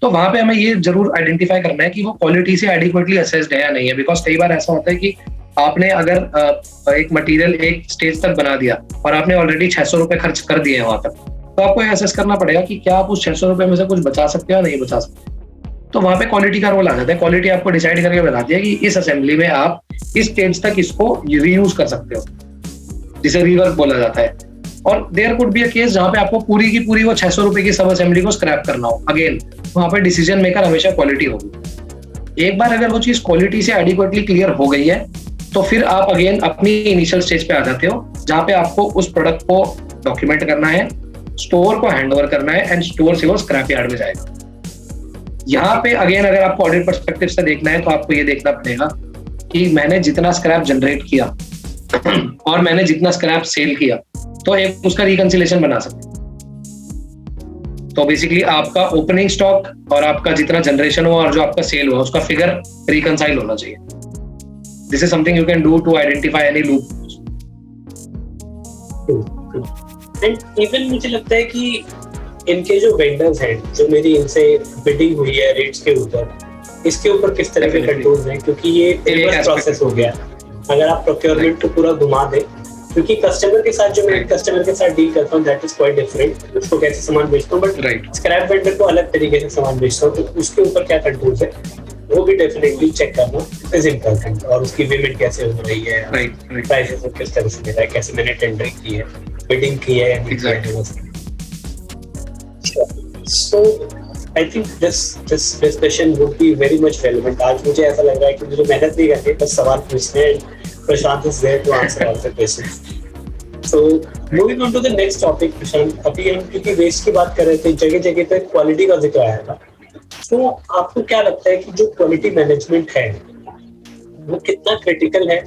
तो वहां पे हमें ये जरूर आइडेंटिफाई करना है कि वो क्वालिटी से एडिक्वेटली असेस्ड है या नहीं है। बिकॉज कई बार ऐसा होता है कि आपने अगर एक मटेरियल एक स्टेज तक बना दिया और आपने ऑलरेडी 600 रुपए खर्च कर दिए हैं वहां तक, तो आपको असेस करना पड़ेगा कि क्या आप उस 600 रुपए में से कुछ बचा सकते हो या नहीं बचा सकते। तो वहां पे क्वालिटी का रोल आ जाता है। क्वालिटी आपको डिसाइड करके बताती है कि इस असेंबली में आप इस स्टेज तक इसको रीयूज कर सकते हो, जिसे रीवर्क बोला जाता है। और there could be a case जहां पे आपको पूरी की पूरी वो 600 रुपए की सब असेंबली को स्क्रैप करना हो। अगेन वहां पे डिसीजन मेकर हमेशा क्वालिटी होगी। एक बार अगर वो चीज क्वालिटी से एडिक्वेटली क्लियर हो गई है तो फिर आप अगेन अपनी इनिशियल स्टेज पे आ जाते हो, जहां पे आपको उस प्रोडक्ट को डॉक्यूमेंट करना है, स्टोर को हैंड ओवर करना है, एंड स्टोर से वो स्क्रैप यार्ड में जाएगा। यहाँ पे अगेन अगर आपको ऑडिट पर्सपेक्टिव से देखना है तो आपको ये देखना पड़ेगा कि मैंने जितना स्क्रैप जनरेट किया और मैंने जितना स्क्रैप सेल किया, तो एक उसका रिकंसिलेशन बना सकते हैं। तो बेसिकली आपका ओपनिंग स्टॉक और आपका जितना जनरेशन हुआ और जो आपका सेल हुआ उसका फिगर रिकंसाइल होना चाहिए। This is something you can do to identify any loop. And even मुझे लगता है कि इनके जो वेंडर्स हैं, जो मेरी इनसे बिडिंग हुई है रेट्स के ऊपर, इसके ऊपर किस तरह के कंट्रोल्स हैं, क्योंकि ये रिवर्स प्रोसेस हो गया। अगर आप प्रोक्योरमेंट को पूरा घुमा दें, क्योंकि कस्टमर के साथ जो मैं कस्टमर के साथ डील करता हूँ दैट इज क्वाइट डिफरेंट, उसको कैसे सामान बेचता हूँ, बट स्क्रैप वेंडर को अलग तरीके से सामान बेचता हूँ, तो उसके ऊपर क्या कंट्रोल्स है वो भी डेफिनेटली चेक करना इज इम्पोर्टेंट। और उसकी पेमेंट कैसे हो रही है, प्राइसेस किस तरह से मिल रहा है, कैसे मैंने टेंडरिंग की है, बिडिंग की है। So I think this discussion would be very much relevant. आज मुझे ऐसा लग रहा है कि मुझे मेहनत नहीं करनी, बस सवाल पूछने हैं। प्रशांत is there to answer all the questions. So moving on to the next topic, प्रशांत, अभी हम क्योंकि वेस्ट की बात कर रहे थे, जगह जगह पे क्वालिटी का जिक्र आया था, तो आपको क्या लगता है कि जो क्वालिटी मैनेजमेंट है वो कितना क्रिटिकल है?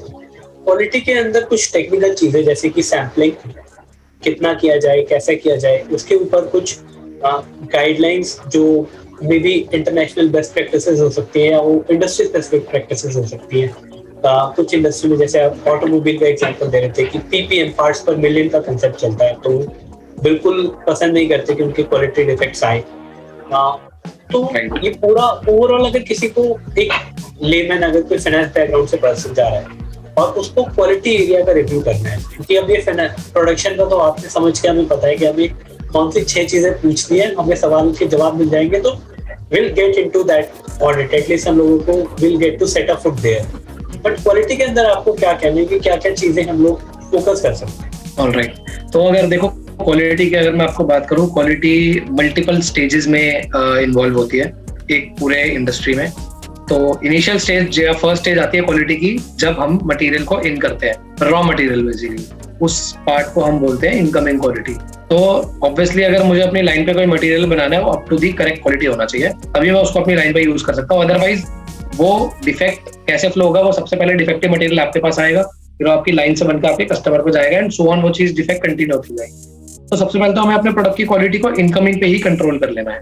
क्वालिटी के अंदर कुछ टेक्निकल चीजें जैसे कि सैम्पलिंग कितना किया जाए, कैसे किया जाए, उसके ऊपर कुछ गाइडलाइंस जो may be international best practices हो सकती है या वो इंडस्ट्री स्पेसिफिक प्रैक्टिसेस हो सकती है। कुछ इंडस्ट्री में जैसे आप ऑटोमोबाइल का एग्जांपल दे रहे थे कि पीपीएम पार्ट्स पर मिलियन का कंसेप्ट चलता है, तो बिल्कुल पसंद नहीं करते कि उनके क्वालिटी डिफेक्ट्स आए। तो ये पूरा ओवरऑल अगर किसी को एक लेमैन अगर कोई फाइनेंस बैकग्राउंड से पर्सन जा रहा है और उसको क्वालिटी एरिया का रिव्यू करना है, क्योंकि अब ये प्रोडक्शन का तो आपने समझ के हमें पता है कि हमें कौन सी 6 चीजें पूछनी है, हमें सवालों के जवाब मिल जाएंगे, तो will get into that audit, at least हम लोगों को will get to set a foot there. But quality के अंदर आपको क्या कहना है कि क्या क्या चीजें हम लोग फोकस कर सकते हैं? ऑलराइट, तो अगर देखो क्वालिटी की अगर मैं आपको बात करूं, क्वालिटी मल्टीपल स्टेजेस में इन्वॉल्व होती है एक पूरे इंडस्ट्री में। तो इनिशियल स्टेज या फर्स्ट स्टेज आती है क्वालिटी की जब हम मटेरियल को इन करते हैं, रॉ मटेरियल बेसिकली, उस पार्ट को हम बोलते हैं इनकमिंग क्वालिटी। तो ऑब्वियसली अगर मुझे अपनी लाइन पे कोई मटेरियल बनाना है वो up to the correct quality होना चाहिए, तभी मैं उसको अपनी लाइन पे यूज कर सकता हूँ। अदरवाइज वो डिफेक्ट कैसे फ्लो होगा, वो सबसे पहले डिफेक्टिव मटेरियल आपके पास आएगा, फिर आपकी लाइन से बनकर आपके कस्टमर को जाएगा एंड सो ऑन, वो चीज डिफेक्ट कंटिन्यू होती जाएगी। तो सबसे पहले तो हमें अपने प्रोडक्ट की क्वालिटी को इनकमिंग पे ही कंट्रोल कर लेना है।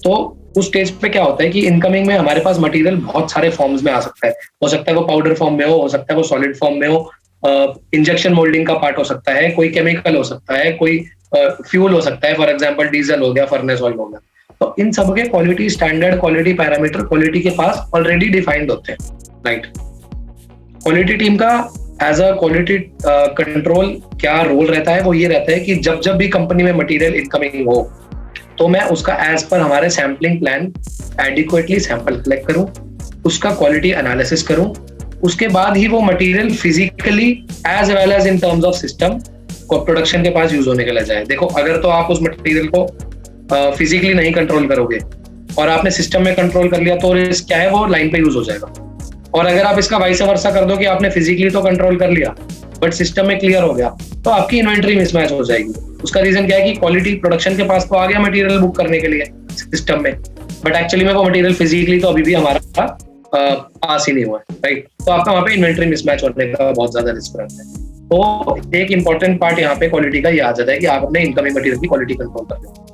तो उस स्टेज पे क्या होता है कि इनकमिंग में हमारे पास मटेरियल बहुत सारे फॉर्म्स में आ सकता है वो पाउडर फॉर्म में हो सकता है वो सॉलिड फॉर्म में हो, इंजेक्शन मोल्डिंग का पार्ट हो सकता है, कोई केमिकल हो सकता है, कोई फ्यूल हो सकता है, फॉर एग्जांपल डीजल हो गया, फर्नेस ऑयल हो गया। तो इन सब के quality standard, quality parameter quality के पास ऑलरेडी डिफाइंड होते हैं, राइट। क्वालिटी टीम का एज अ क्वालिटी कंट्रोल क्या रोल रहता है, वो ये रहता है कि जब जब भी कंपनी में मटेरियल इनकमिंग हो तो मैं उसका एज पर हमारे sampling plan adequately sample collect करूं, उसका क्वालिटी एनालिसिस करूं, उसके बाद ही वो material physically as well as in terms of system को प्रोडक्शन के पास यूज होने के लिए जाए। देखो, अगर तो आप उस मटेरियल को फिजिकली नहीं कंट्रोल करोगे और आपने सिस्टम में कंट्रोल कर लिया तो रिस्क क्या है, वो लाइन पे यूज हो जाएगा। और अगर आप इसका वाइस वर्सा कर दो कि आपने फिजिकली तो कंट्रोल कर लिया बट सिस्टम में क्लियर हो गया, तो आपकी इन्वेंट्री मिसमैच हो जाएगी। उसका रीजन क्या है कि क्वालिटी प्रोडक्शन के पास तो आ गया मटेरियल बुक करने के लिए सिस्टम में, बट एक्चुअली में वो मटेरियल फिजिकली तो अभी भी हमारा पास ही नहीं हुआ है, राइट। तो आपका वहाँ पे इन्वेंट्री मिसमैच होने का बहुत ज्यादा रिस्क रहता है। तो एक इंपॉर्टेंट पार्ट यहाँ पे क्वालिटी का ये आ जाता है कि आप अपने इनकमिंग मटेरियल की क्वालिटी कंट्रोल करते हैं।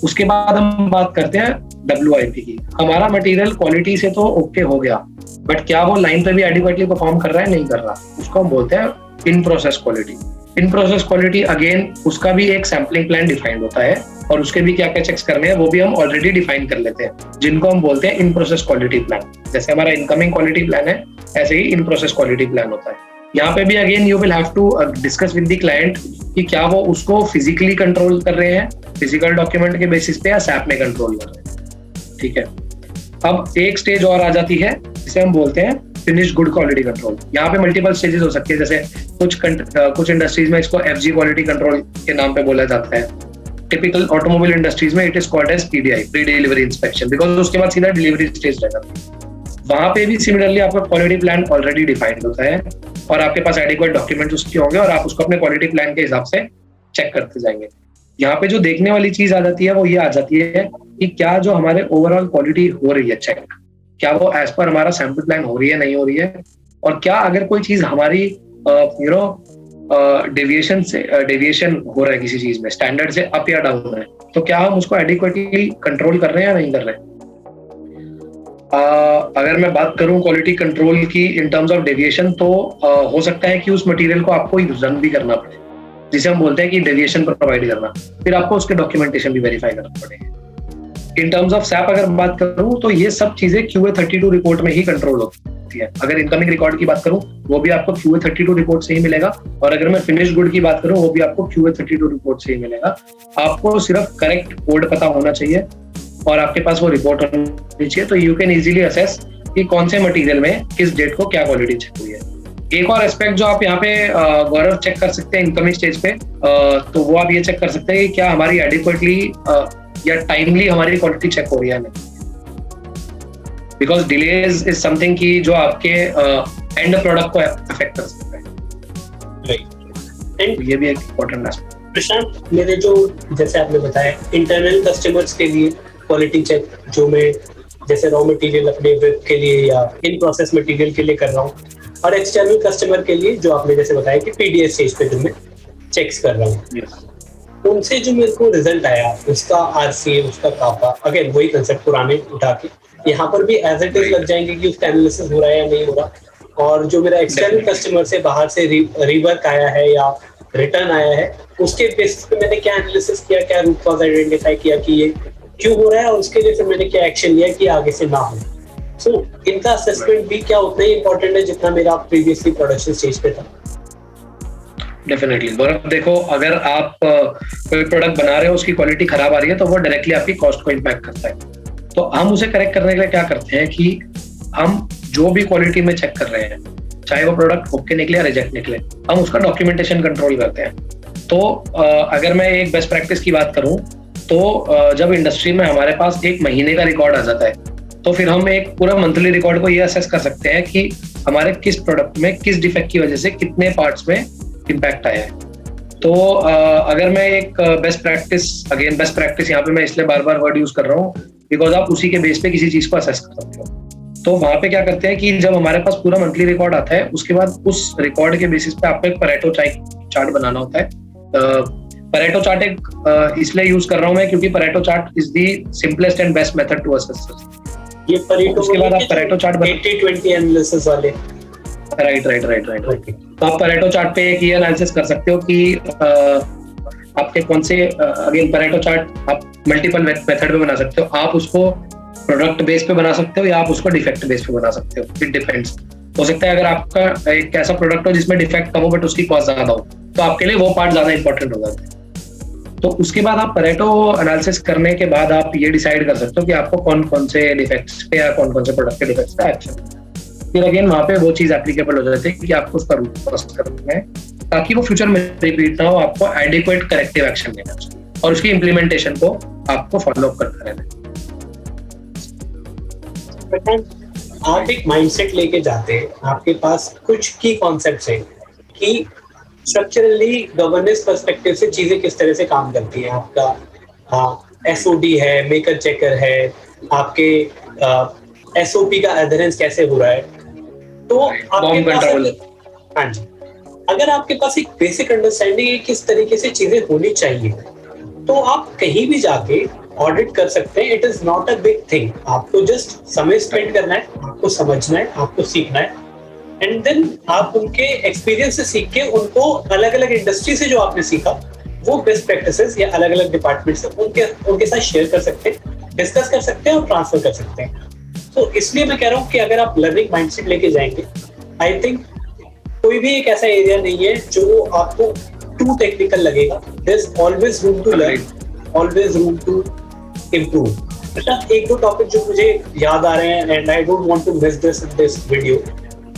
उसके बाद हम बात करते हैं WIP की। हमारा मटेरियल क्वालिटी से तो ओके हो गया, बट क्या वो लाइन पे भी एडिक्वेटली परफॉर्म कर रहा है, नहीं कर रहा, उसको हम बोलते हैं इन प्रोसेस क्वालिटी। इन प्रोसेस क्वालिटी अगेन उसका भी एक सैम्पलिंग प्लान डिफाइंड होता है और उसके भी क्या क्या चेक्स करने हैं वो भी हम ऑलरेडी डिफाइन कर लेते हैं, जिनको हम बोलते हैं इन प्रोसेस क्वालिटी प्लान। जैसे हमारा इनकमिंग क्वालिटी प्लान है, ऐसे ही इन प्रोसेस क्वालिटी प्लान होता है। यहाँ पे भी again you will have to discuss with the client कि क्या वो उसको फिजिकली कंट्रोल कर रहे हैं, फिजिकल डॉक्यूमेंट के बेसिस पे, या सैप में कंट्रोल कर रहे हैं, ठीक है। अब एक स्टेज और आ जाती है जिसे हम बोलते हैं फिनिश गुड क्वालिटी कंट्रोल। यहाँ पे मल्टीपल स्टेजेस हो सकती है, जैसे कुछ इंडस्ट्रीज में इसको FG क्वालिटी कंट्रोल के नाम पे बोला जाता है। टिपिकल ऑटोमोबाइल इंडस्ट्रीज में it is called as PDI, pre delivery inspection, because उसके बाद सीधा डिलीवरी स्टेज रहेगा। वहां पे भी सिमिलरली आपका क्वालिटी प्लान ऑलरेडी डिफाइंड होता है और आपके पास एडिक्वेट डॉक्यूमेंट्स उसके होंगे और आप उसको अपने क्वालिटी प्लान के हिसाब से चेक करते जाएंगे। यहाँ पे जो देखने वाली चीज आ जाती है वो ये आ जाती है कि क्या जो हमारे ओवरऑल क्वालिटी हो रही है चेक, क्या वो एज पर हमारा सैंपल प्लान हो रही है, नहीं हो रही है, और क्या अगर कोई चीज हमारी डेविएशन हो रहा है किसी चीज में स्टैंडर्ड से अप या डाउन है, तो क्या हम उसको एडिक्वेटली कंट्रोल कर रहे हैं या नहीं कर रहे हैं। अगर मैं बात करूं क्वालिटी कंट्रोल की इन टर्म्स ऑफ डेविएशन, तो हो सकता है कि उस मटेरियल को आपको रन भी करना पड़े, जिसे हम बोलते हैं कि डेविएशन प्रोवाइड करना, फिर आपको उसके डॉक्यूमेंटेशन भी वेरीफाई करना पड़ेगा। इन टर्म्स ऑफ सैप अगर बात करूं तो ये सब चीजें QA32 रिपोर्ट में ही कंट्रोल होती है। अगर इनकमिंग रिकॉर्ड की बात करूं वो भी आपको QA32 रिपोर्ट से ही मिलेगा, और अगर मैं फिनिश गुड की बात करूं वो भी आपको QA32 रिपोर्ट से ही मिलेगा। आपको सिर्फ करेक्ट कोड पता होना चाहिए और आपके पास वो रिपोर्ट होनी चाहिए, तो यू कैन इजीली असेस कि कौन से मटेरियल में किस डेट को क्या क्वालिटी चेक हुई है। एक और एस्पेक्ट जो आप यहाँ पे गौरव चेक कर सकते हैं इनकमिंग स्टेज पे, तो वो आप ये चेक कर सकते हैं कि क्या हमारी एडिक्वेटली या टाइमली हमारी क्वालिटी चेक हो रही है नहीं, बिकॉज डिलेज इज समथिंग की जो आपके एंड प्रोडक्ट को अफेक्ट कर सकता है। राइट, ये भी एक इम्पोर्टेंट एस्पेक्ट। प्रशांत, मेरे जो जैसे आपने बताया इंटरनल कस्टमर्स के लिए क्वालिटी चेक जो मैं जैसे रॉ मटेरियल अपने वेब के लिए या इन प्रोसेस मटेरियल के लिए कर रहा हूँ, और एक्सटर्नल कस्टमर के लिए जो आपने जैसे बताया कि पीडीएस स्टेज पे जो मैं चेक्स कर रहा हूँ, उनसे जो मेरे को रिजल्ट आया उसका आरसीए, उसका कापा, अगेन वही कंसेप्ट पुराने उठा के यहाँ पर भी एज इट इज लग जाएंगे कि उसका एनालिसिस हो रहा है या नहीं हो रहा। और जो मेरा एक्सटर्नल कस्टमर से बाहर से रिवर्क आया है या रिटर्न आया है, उसके बेसिस पे मैंने क्या एनालिसिस किया, क्या रूट कॉज आइडेंटिफाई किया कि ये क्यों हो रहा है, और उसके लिए फिर मैंने क्या एक्शन लिया कि आगे से ना हो। सो इनका असेसमेंट भी क्या उतना ही इंपॉर्टेंट है जितना मेरा प्रीवियसली प्रोडक्शन स्टेज पे था। डेफिनेटली गौरव, देखो अगर आप कोई प्रोडक्ट बना रहे हो उसकी क्वालिटी खराब आ रही है तो वो डायरेक्टली आपकी कॉस्ट को इम्पैक्ट करता है। तो हम उसे करेक्ट करने के लिए क्या करते हैं कि हम जो भी क्वालिटी में चेक कर रहे हैं, चाहे वो प्रोडक्ट ओके निकले या रिजेक्ट निकले, हम उसका डॉक्यूमेंटेशन कंट्रोल करते हैं। तो अगर मैं एक बेस्ट प्रैक्टिस की बात करूं तो जब इंडस्ट्री में हमारे पास एक महीने का रिकॉर्ड आ जाता है, तो फिर हम एक पूरा मंथली रिकॉर्ड को ये असेस कर सकते हैं कि हमारे किस प्रोडक्ट में किस डिफेक्ट की वजह से कितने पार्ट्स में इम्पैक्ट आया है। तो अगर मैं एक बेस्ट प्रैक्टिस यहाँ पे मैं इसलिए बार बार वर्ड यूज कर रहा हूँ बिकॉज आप उसी के बेस पे किसी चीज को असेस कर सकते हो। तो वहां पे क्या करते हैं कि जब हमारे पास पूरा मंथली रिकॉर्ड आता है, उसके बाद उस रिकॉर्ड के बेसिस पे आपको एक परेटो चार्ट बनाना होता है। परेटो चार्ट एक इसलिए यूज कर रहा हूँ मैं क्योंकि Pareto chart is the simplest and best method to assess. ये परेटो, उसके बाद आप परेटो चार्ट 80-20 एनालिसिस वाले। राइट। तो आप परेटो चार्ट पे एक ये एनालिसिस कर सकते हो कि आपके कौन से, अगेन परेटो चार्ट आप मल्टीपल मेथड पे बना सकते हो। आप उसको प्रोडक्ट बेस पे बना सकते हो या आप उसको डिफेक्ट बेस पे बना सकते हो, इट डिपेंड्स। हो सकता है अगर आपका एक ऐसा प्रोडक्ट हो जिसमें डिफेक्ट कम हो बट उसकी कॉस्ट ज्यादा हो, तो आपके लिए वो पार्ट ज्यादा इंपॉर्टेंट हो जाता है। तो उसके बाद आप परेटो एनालिसिस करने के बाद आप ये डिसाइड कर सकते हो कि आपको कौन कौन से डिफेक्ट्स पे या कौन कौन से प्रोडक्ट के डिफेक्ट्स पे एक्शन। फिर अगेन वहां पे वो चीज एप्लीकेबल हो जाती है कि आपको उसका रूट कॉज करना है ताकि वो फ्यूचर में रिपीट ना हो। आपको एडिक्वेट करेक्टिव एक्शन लेना चाहिए और उसकी इम्प्लीमेंटेशन को आपको फॉलो अप करते रहना है। आप एक माइंडसेट लेके जाते हैं, आपके पास कुछ की कॉन्सेप्ट्स हैं कि स्ट्रक्चरली गवर्नेंस पर्सपेक्टिव से चीजें किस तरह से काम करती हैं। आपका एसओडी है, मेकर चेकर है, आपके एसओपी का एडहेरेंस कैसे हो रहा है। तो आपके पास हाँ जी, अगर आपके पास एक बेसिक अंडरस्टैंडिंग है किस तरीके से चीजें होनी चाहिए, तो आप कहीं भी जाके ऑडिट कर सकते हैं। It is not a big thing. आपको जस्ट समय स्पेंड करना है, आपको समझना है, आपको सीखना है, एंड देन आप उनके एक्सपीरियंस से सीख के उनको अलग अलग इंडस्ट्री से जो आपने सीखा वो बेस्ट प्रैक्टिसेस या अलग अलग डिपार्टमेंट से उनके साथ शेयर कर सकते हैं, डिस्कस कर सकते हैं और ट्रांसफर कर सकते हैं। तो इसलिए मैं कह रहा हूँ कि अगर आप लर्निंग माइंडसेट लेके जाएंगे, आई थिंक कोई भी एक ऐसा एरिया नहीं है जो आपको टू टेक्निकल लगेगा। There is always room to learn, always room to improve. अच्छा, एक दो टॉपिक जो मुझे याद आ रहे हैं and I don't want to miss this in this video.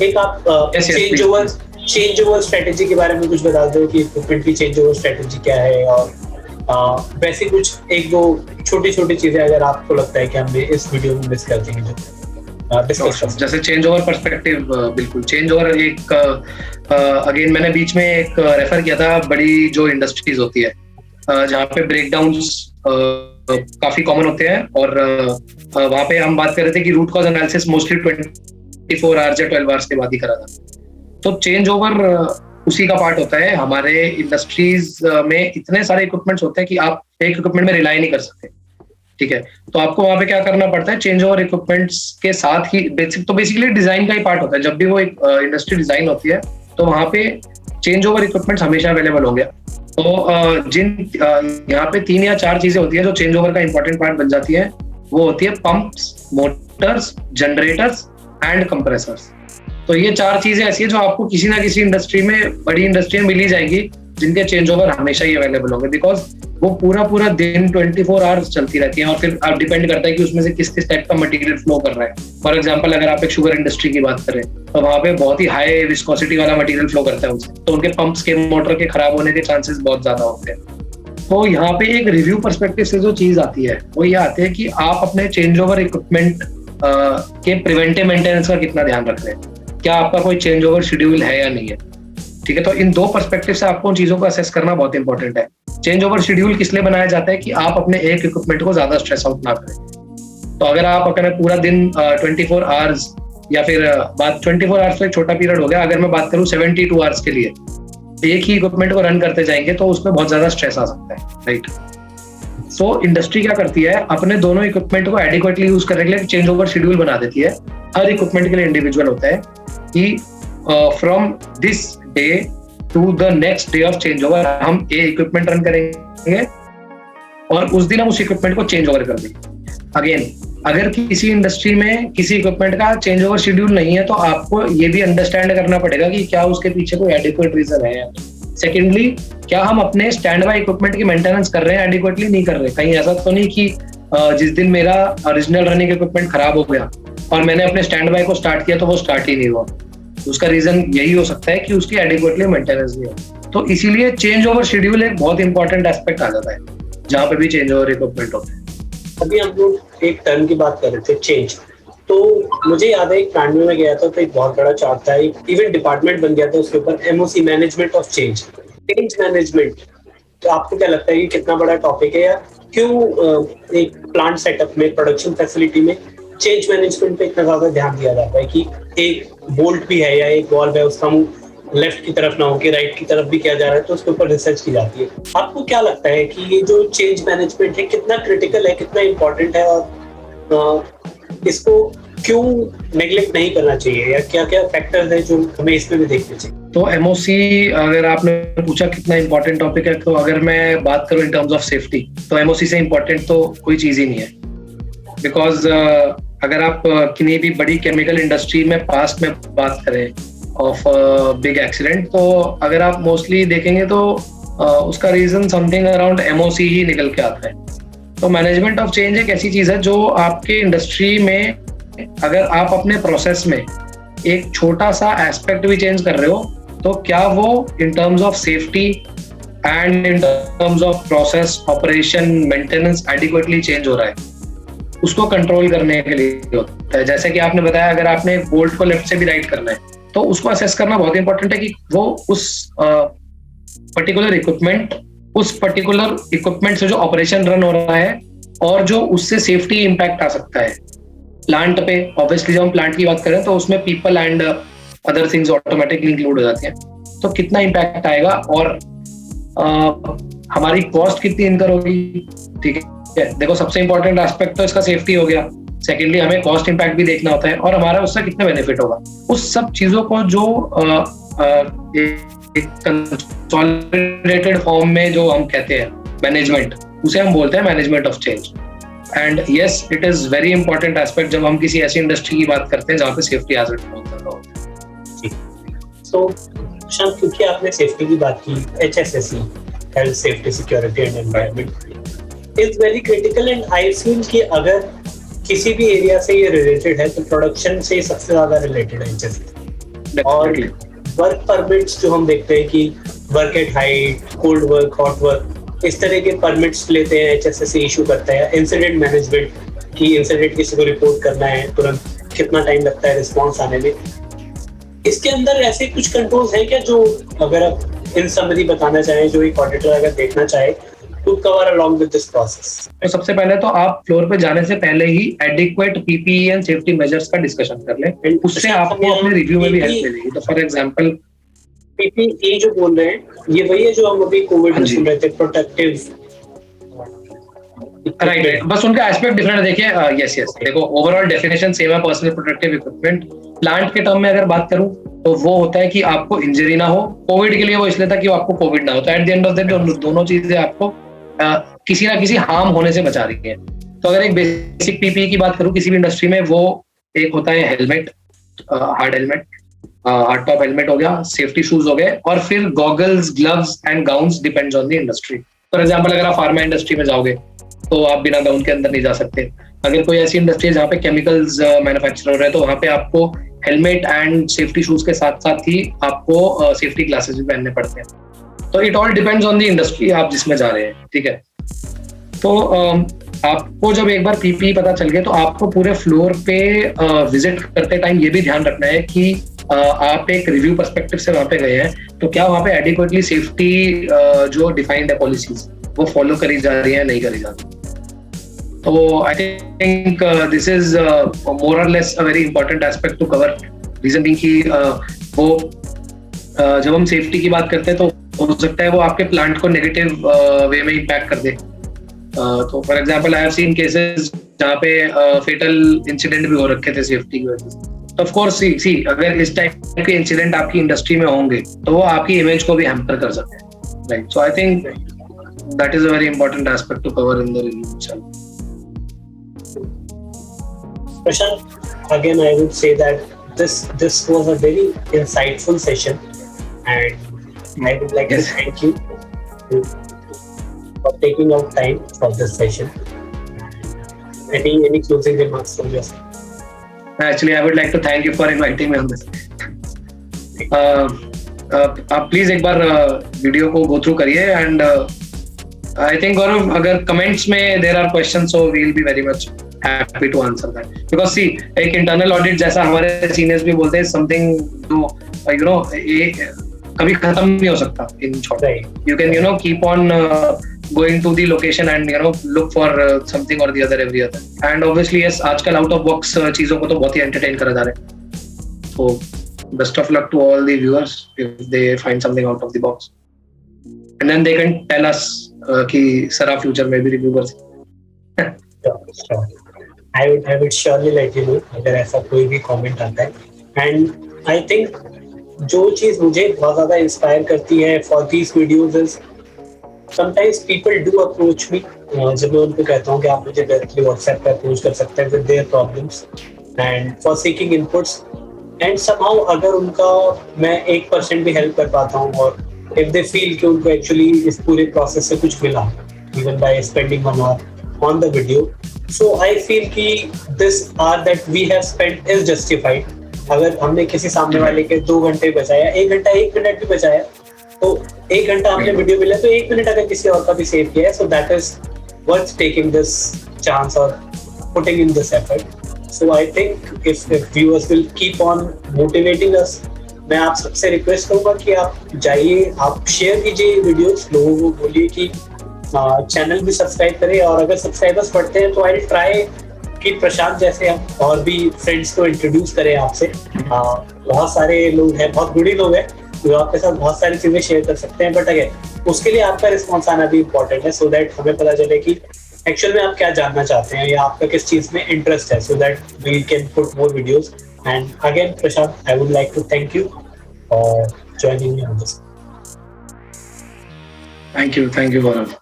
एक आप चेंज ओवर स्ट्रेटेजी के बारे में कुछ बता दो कि इक्विपमेंट की चेंज ओवर स्ट्रेटेजी क्या है, और वैसे कुछ एक दो छोटी छोटी चीजें अगर आपको लगता है कि हमने इस वीडियो में मिस कर दी है। डिस्कस कर सकते जैसे चेंज ओवर पर्सपेक्टिव, बिल्कुल चेंज ओवर एक अगेन मैंने बीच में एक रेफर किया था बड़ी जो इंडस्ट्रीज होती है जहाँ पे ब्रेकडाउन्स काफी कॉमन होते हैं, और वहाँ पे हम बात कर रहे थे कि root cause analysis mostly 24 hours या 12 आवर्स के बाद ही करा था। तो चेंज ओवर उसी का पार्ट होता है। हमारे इंडस्ट्रीज में इतने सारे इक्विपमेंट्स होते हैं कि आप एक इक्विपमेंट में रिलाई नहीं कर सकते, ठीक है। तो आपको वहां पे क्या करना पड़ता है, चेंज ओवर इक्विपमेंट्स के साथ ही बेसिकली डिजाइन का ही पार्ट होता है। जब भी वो एक इंडस्ट्री डिजाइन होती है तो वहां पे चेंज ओवर इक्विपमेंट्स हमेशा अवेलेबल होंगे। तो जिन यहाँ पे 3 या 4 चीजें होती है जो चेंज ओवर का इंपॉर्टेंट पार्ट बन जाती है, वो होती है pumps, Motors, generators and compressors. तो ये 4 चीजें ऐसी है जो आपको किसी ना किसी इंडस्ट्री में, बड़ी इंडस्ट्री में मिल ही जाएगी, जिनके चेंज ओवर हमेशा ही अवेलेबल होंगे, बिकॉज वो पूरा दिन 24 आवर्स चलती रहती है। और फिर आप डिपेंड करता है कि उसमें से किस किस टाइप का मटेरियल फ्लो कर रहा है। फॉर एग्जांपल अगर आप एक शुगर इंडस्ट्री की बात करें तो वहां पे बहुत ही हाई विस्कोसिटी वाला मटेरियल फ्लो करता है उससे, तो उनके पंप्स के, मोटर के खराब होने के चांसेस बहुत ज्यादा होते हैं। तो यहाँ पे एक रिव्यू पर्सपेक्टिव से जो चीज आती है वो ये आती है कि आप अपने चेंज ओवर इक्विपमेंट के प्रिवेंटिव मेंटेनेंस का कितना ध्यान रख रहे हैं, क्या आपका कोई चेंज ओवर शेड्यूल है या नहीं है, ठीक है। तो इन 2 पर्सपेक्टिव से आपको उन चीजों को असेस करना बहुत इंपॉर्टेंट है। चेंज ओवर शेड्यूल किस लिए बनाया जाता है कि आप अपने एक इक्विपमेंट को ज्यादा स्ट्रेस आउट ना करें। तो अगर आप अपने पूरा दिन 24 आवर्स या फिर बात 24 आवर्स तो एक छोटा पीरियड हो गया, अगर मैं बात करूं 72 आवर्स के लिए एक ही इक्विपमेंट को रन करते जाएंगे तो उसमें बहुत ज्यादा स्ट्रेस आ सकता है, राइट। तो इंडस्ट्री क्या करती है, अपने दोनों इक्विपमेंट को एडिक्वेटली यूज करने के लिए चेंज ओवर शेड्यूल बना देती है। हर इक्विपमेंट के लिए इंडिविजुअल होता है कि from this day to the next day of change over हम ये इक्विपमेंट रन करेंगे और उस दिन हम उस इक्विपमेंट को चेंज ओवर कर देंगे। अगेन अगर किसी इंडस्ट्री में किसी इक्विपमेंट का चेंज ओवर शेड्यूल नहीं है तो आपको ये भी अंडरस्टैंड करना पड़ेगा कि क्या उसके पीछे कोई एडिक्वेट रीजन है। सेकेंडली, क्या हम अपने स्टैंड बाय इक्विपमेंट की मेंटेनेंस कर रहे हैं, एडिक्वेटली नहीं कर रहे। कहीं ऐसा तो नहीं कि जिस दिन मेरा ओरिजिनल रनिंग इक्विपमेंट खराब हो गया और मैंने अपने स्टैंड बाय को स्टार्ट किया तो वो स्टार्ट ही नहीं हुआ। उसका रीजन यही हो सकता है कि उसकी एडिक्वेटली मेंटेनेंस नहीं हो। तो इसीलिए चेंज ओवर शेड्यूल एक बहुत इंपॉर्टेंट एस्पेक्ट आ जाता है जहाँ पे भी चेंज ओवर इक्विपमेंट होते हैं। अभी हम लोग एक टर्म की बात कर रहे थे, चेंज। तो मुझे याद है एक प्लांट में गया था तो एक बहुत बड़ा चार्ट था, एक इवेंट डिपार्टमेंट बन गया था उसके ऊपर, MOC, management of change, change management. तो आपको क्या लगता है कि कितना बड़ा टॉपिक है, या क्यों एक प्लांट सेटअप में, प्रोडक्शन फैसिलिटी में चेंज मैनेजमेंट पे इतना ज्यादा ध्यान दिया जाता है कि एक बोल्ट भी है या एक वॉल्व है उसका मुंह लेफ्ट की तरफ ना हो के राइट की तरफ भी किया जा रहा है, तो उसके ऊपर रिसर्च की जाती है। आपको क्या लगता है कि ये जो चेंज मैनेजमेंट है कितना क्रिटिकल है, कितना इम्पोर्टेंट है, और इसको क्यों नेग्लेक्ट नहीं करना चाहिए, या क्या क्या फैक्टर्स है जो हमें इसमें भी देखने चाहिए? तो एमओसी, अगर आपने पूछा कितना इंपॉर्टेंट टॉपिक है, तो अगर मैं बात करूं इन टर्म्स ऑफ सेफ्टी तो एमओसी से इंपॉर्टेंट तो कोई चीज ही नहीं है। बिकॉज अगर आप किसी भी बड़ी केमिकल इंडस्ट्री में पास्ट में बात करें ऑफ बिग एक्सीडेंट, तो अगर आप मोस्टली देखेंगे तो उसका रीजन समथिंग अराउंड एमओसी ही निकल के आता है। तो मैनेजमेंट ऑफ चेंज एक ऐसी चीज है जो आपके इंडस्ट्री में, अगर आप अपने प्रोसेस में एक छोटा सा एस्पेक्ट भी चेंज कर रहे हो तो क्या वो इन terms of safety and in terms of process operation maintenance adequately change हो रहा है, उसको कंट्रोल करने के लिए होता है। जैसे कि आपने बताया, अगर आपने एक बोल्ट को लेफ्ट से भी राइट करना है तो उसको असेस करना बहुत इंपॉर्टेंट है कि वो उस पर्टिकुलर इक्विपमेंट से जो ऑपरेशन रन हो रहा है और जो उससे सेफ्टी इंपैक्ट आ सकता है प्लांट पे। ऑब्वियसली जब हम प्लांट की बात करें तो उसमें people and other things automatically include हो जाती हैं, तो कितना इंपैक्ट आएगा और हमारी कॉस्ट कितनी इनकर होगी, ठीक है। देखो, सबसे इंपॉर्टेंट एस्पेक्ट तो इसका सेफ्टी हो गया, सेकेंडली हमें कॉस्ट इंपैक्ट भी देखना होता है और हमारा उससे कितना बेनिफिट होगा। उस सब चीजों को जो एक कंसोलिडेटेड फॉर्म में जो हम कहते हैं मैनेजमेंट, उसे हम बोलते हैं management of change. And yes, it is very important aspect जब हम किसी ऐसी इंडस्ट्री की बात करते हैं जहाँ पे सेफ्टी हैजर्ड बहुत ज्यादा होता है। तो शांत, क्योंकि आपने सेफ्टी की बात की, HSSE, health safety security and environment is very critical, and I feel कि अगर किसी भी एरिया से ये रिलेटेड है तो प्रोडक्शन से सबसे ज्यादा रिलेटेड है HSSE। और वर्क परमिट्स जो हम देखते हैं कि work at height, cold work, hot work, इस तरह के परमिट्स लेते हैं, HSSE इशू करता है। इंसिडेंट मैनेजमेंट, कि इंसिडेंट किसी को रिपोर्ट करना है तुरंत, कितना टाइम लगता है रिस्पॉन्स आने में। इसके अंदर ऐसे कुछ कंट्रोल्स हैं क्या जो अगर आप इन समरी बताना चाहें, जो एक ऑडिटर अगर देखना चाहे to cover along with this process? तो सबसे पहले तो आप फ्लोर पे जाने से पहले ही adequate PPE and safety measures का डिस्कशन कर लें, उससे आपको अपने रिव्यू में भी हेल्प मिलेगी। तो फॉर एग्जांपल पीपीई जो बोल रहे हैं ये वही है जो हम अभी कोविड में सुन रहे थे, प्रोटेक्टिव, राइट, बस उनका एस्पेक्ट डिफरेंट है। देखिए यस देखो ओवरऑल डेफिनेशन सेम है पर्सनल प्रोटेक्टिव इक्विपमेंट। प्लांट के टर्म में अगर बात करूं तो वो होता है कि आपको इंजरी ना हो। कोविड के लिए वो इसलिए था कि आपको कोविड ना हो। तो at the end of the day दोनों चीजें आपको किसी ना किसी हार्म होने से बचा रही है। तो अगर एक बेसिक पीपीई की बात करूं किसी भी इंडस्ट्री में, वो एक होता है helmet, hard helmet, hard top helmet हो गया, सेफ्टी शूज हो गए, और फिर goggles, gloves and gowns, depends on the industry. For example अगर आप फार्मा इंडस्ट्री में जाओगे तो आप बिना गाउन के अंदर नहीं जा सकते। अगर कोई ऐसी इंडस्ट्री है जहाँ पे केमिकल्स मैन्युफैक्चर हो रहे हैं तो वहाँ पे आपको हेलमेट एंड सेफ्टी शूज के साथ साथ ही आपको सेफ्टी ग्लासेस भी पहनने पड़ते हैं। तो it all depends on the industry आप जिसमें जा रहे हैं, ठीक है। तो आपको जब एक बार पीपीई पता चल गया तो आपको पूरे फ्लोर पे विजिट करते टाइम ये भी ध्यान रखना है कि आप एक रिव्यू पर्सपेक्टिव से वहाँ पे गए हैं तो क्या वहाँ पे एडिक्वेटली सेफ्टी जो डिफाइंड है पॉलिसीज वो फॉलो करी जा रही है, नहीं करी जा रही। तो I think this is more और less a very important aspect to cover. Reason being कि वो जब हम सेफ्टी की बात करते हैं तो हो सकता है वो आपके प्लांट को नेगेटिव वे में इम्पैक्ट कर दे। तो for example I have seen cases जहाँ पे फेटल इंसिडेंट भी हो रखे थे सेफ्टी की वजह से। तो ऑफ कोर्स सी अगर इस टाइप के इंसिडेंट आपकी इंडस्ट्री में होंगे तो वो आपकी इमेज को भी हैम्पर कर सकते हैं, right. So I think that is a very important aspect to cover in the review. Prashant, again I would say that this was a very insightful session, and I would like to thank you for taking out time for this session. Any closing remarks from your side? Actually, I would like to thank you for inviting me on this. आप please एक बार video को go through करिए and I think Gaurav अगर comments में there are questions so we will be very much happy to answer that, because see एक internal audit जैसा हमारे seniors भी बोलते हैं something जो you know कभी खत्म नहीं हो सकता। in short you can keep on going to the location and look for something or the other every other, and obviously yes आजकल out of box चीजों को तो बहुत ही entertain करा जा रहे हैं। so best of luck to all the viewers if they find something out of the box, and then they can tell us कि सर आप फ्यूचर में भी रिव्यू कर सकते हैं। I would surely let you know अगर ऐसा कोई भी कमेंट आता है। एंड आई थिंक जो चीज मुझे बहुत ज्यादा इंस्पायर करती है for these videos is sometimes people do approach me, जब मैं उनको कहता हूँ कि आप मुझे डायरेक्टली व्हाट्सएप पे अप्रोच कर सकते हैं with their problems and for seeking inputs, and somehow अगर उनका मैं 1% भी हेल्प कर पाता हूँ और इफ दे फील कि उनको एक्चुअली इस पूरे प्रोसेस से कुछ मिला even by spending 1 hour on the video, so I feel कि this hour that we have spent is justified। अगर हमने किसी सामने वाले के 2 घंटे बचाया, 1 घंटा 1 मिनट भी बचाया, तो 1 घंटा हमने वीडियो मिला तो 1 मिनट अगर किसी और का भी सेव किया है, so that is worth taking this chance or putting in this effort। So I think if viewers will keep on motivating us, मैं आप सबसे रिक्वेस्ट करूंगा कि आप जाइए, आप शेयर कीजिए वीडियोस, लोगों को बोलिए कि चैनल भी सब्सक्राइब करें, और अगर सब्सक्राइबर्स बढ़ते हैं तो आई विल ट्राई कि प्रशांत जैसे हम और भी फ्रेंड्स को इंट्रोड्यूस करें आपसे। बहुत सारे लोग हैं, बहुत गुडी लोग हैं जो आपके साथ बहुत सारी चीजें शेयर कर सकते हैं, बट अगेन उसके लिए आपका रिस्पॉन्स आना भी इम्पोर्टेंट है, सो दैट हमें पता चले कि एक्चुअल में आप क्या जानना चाहते हैं या आपका किस चीज में इंटरेस्ट है, so that we can put more videos. And again Prashant, I would like to thank you for joining me on this. Thank you Gaurav.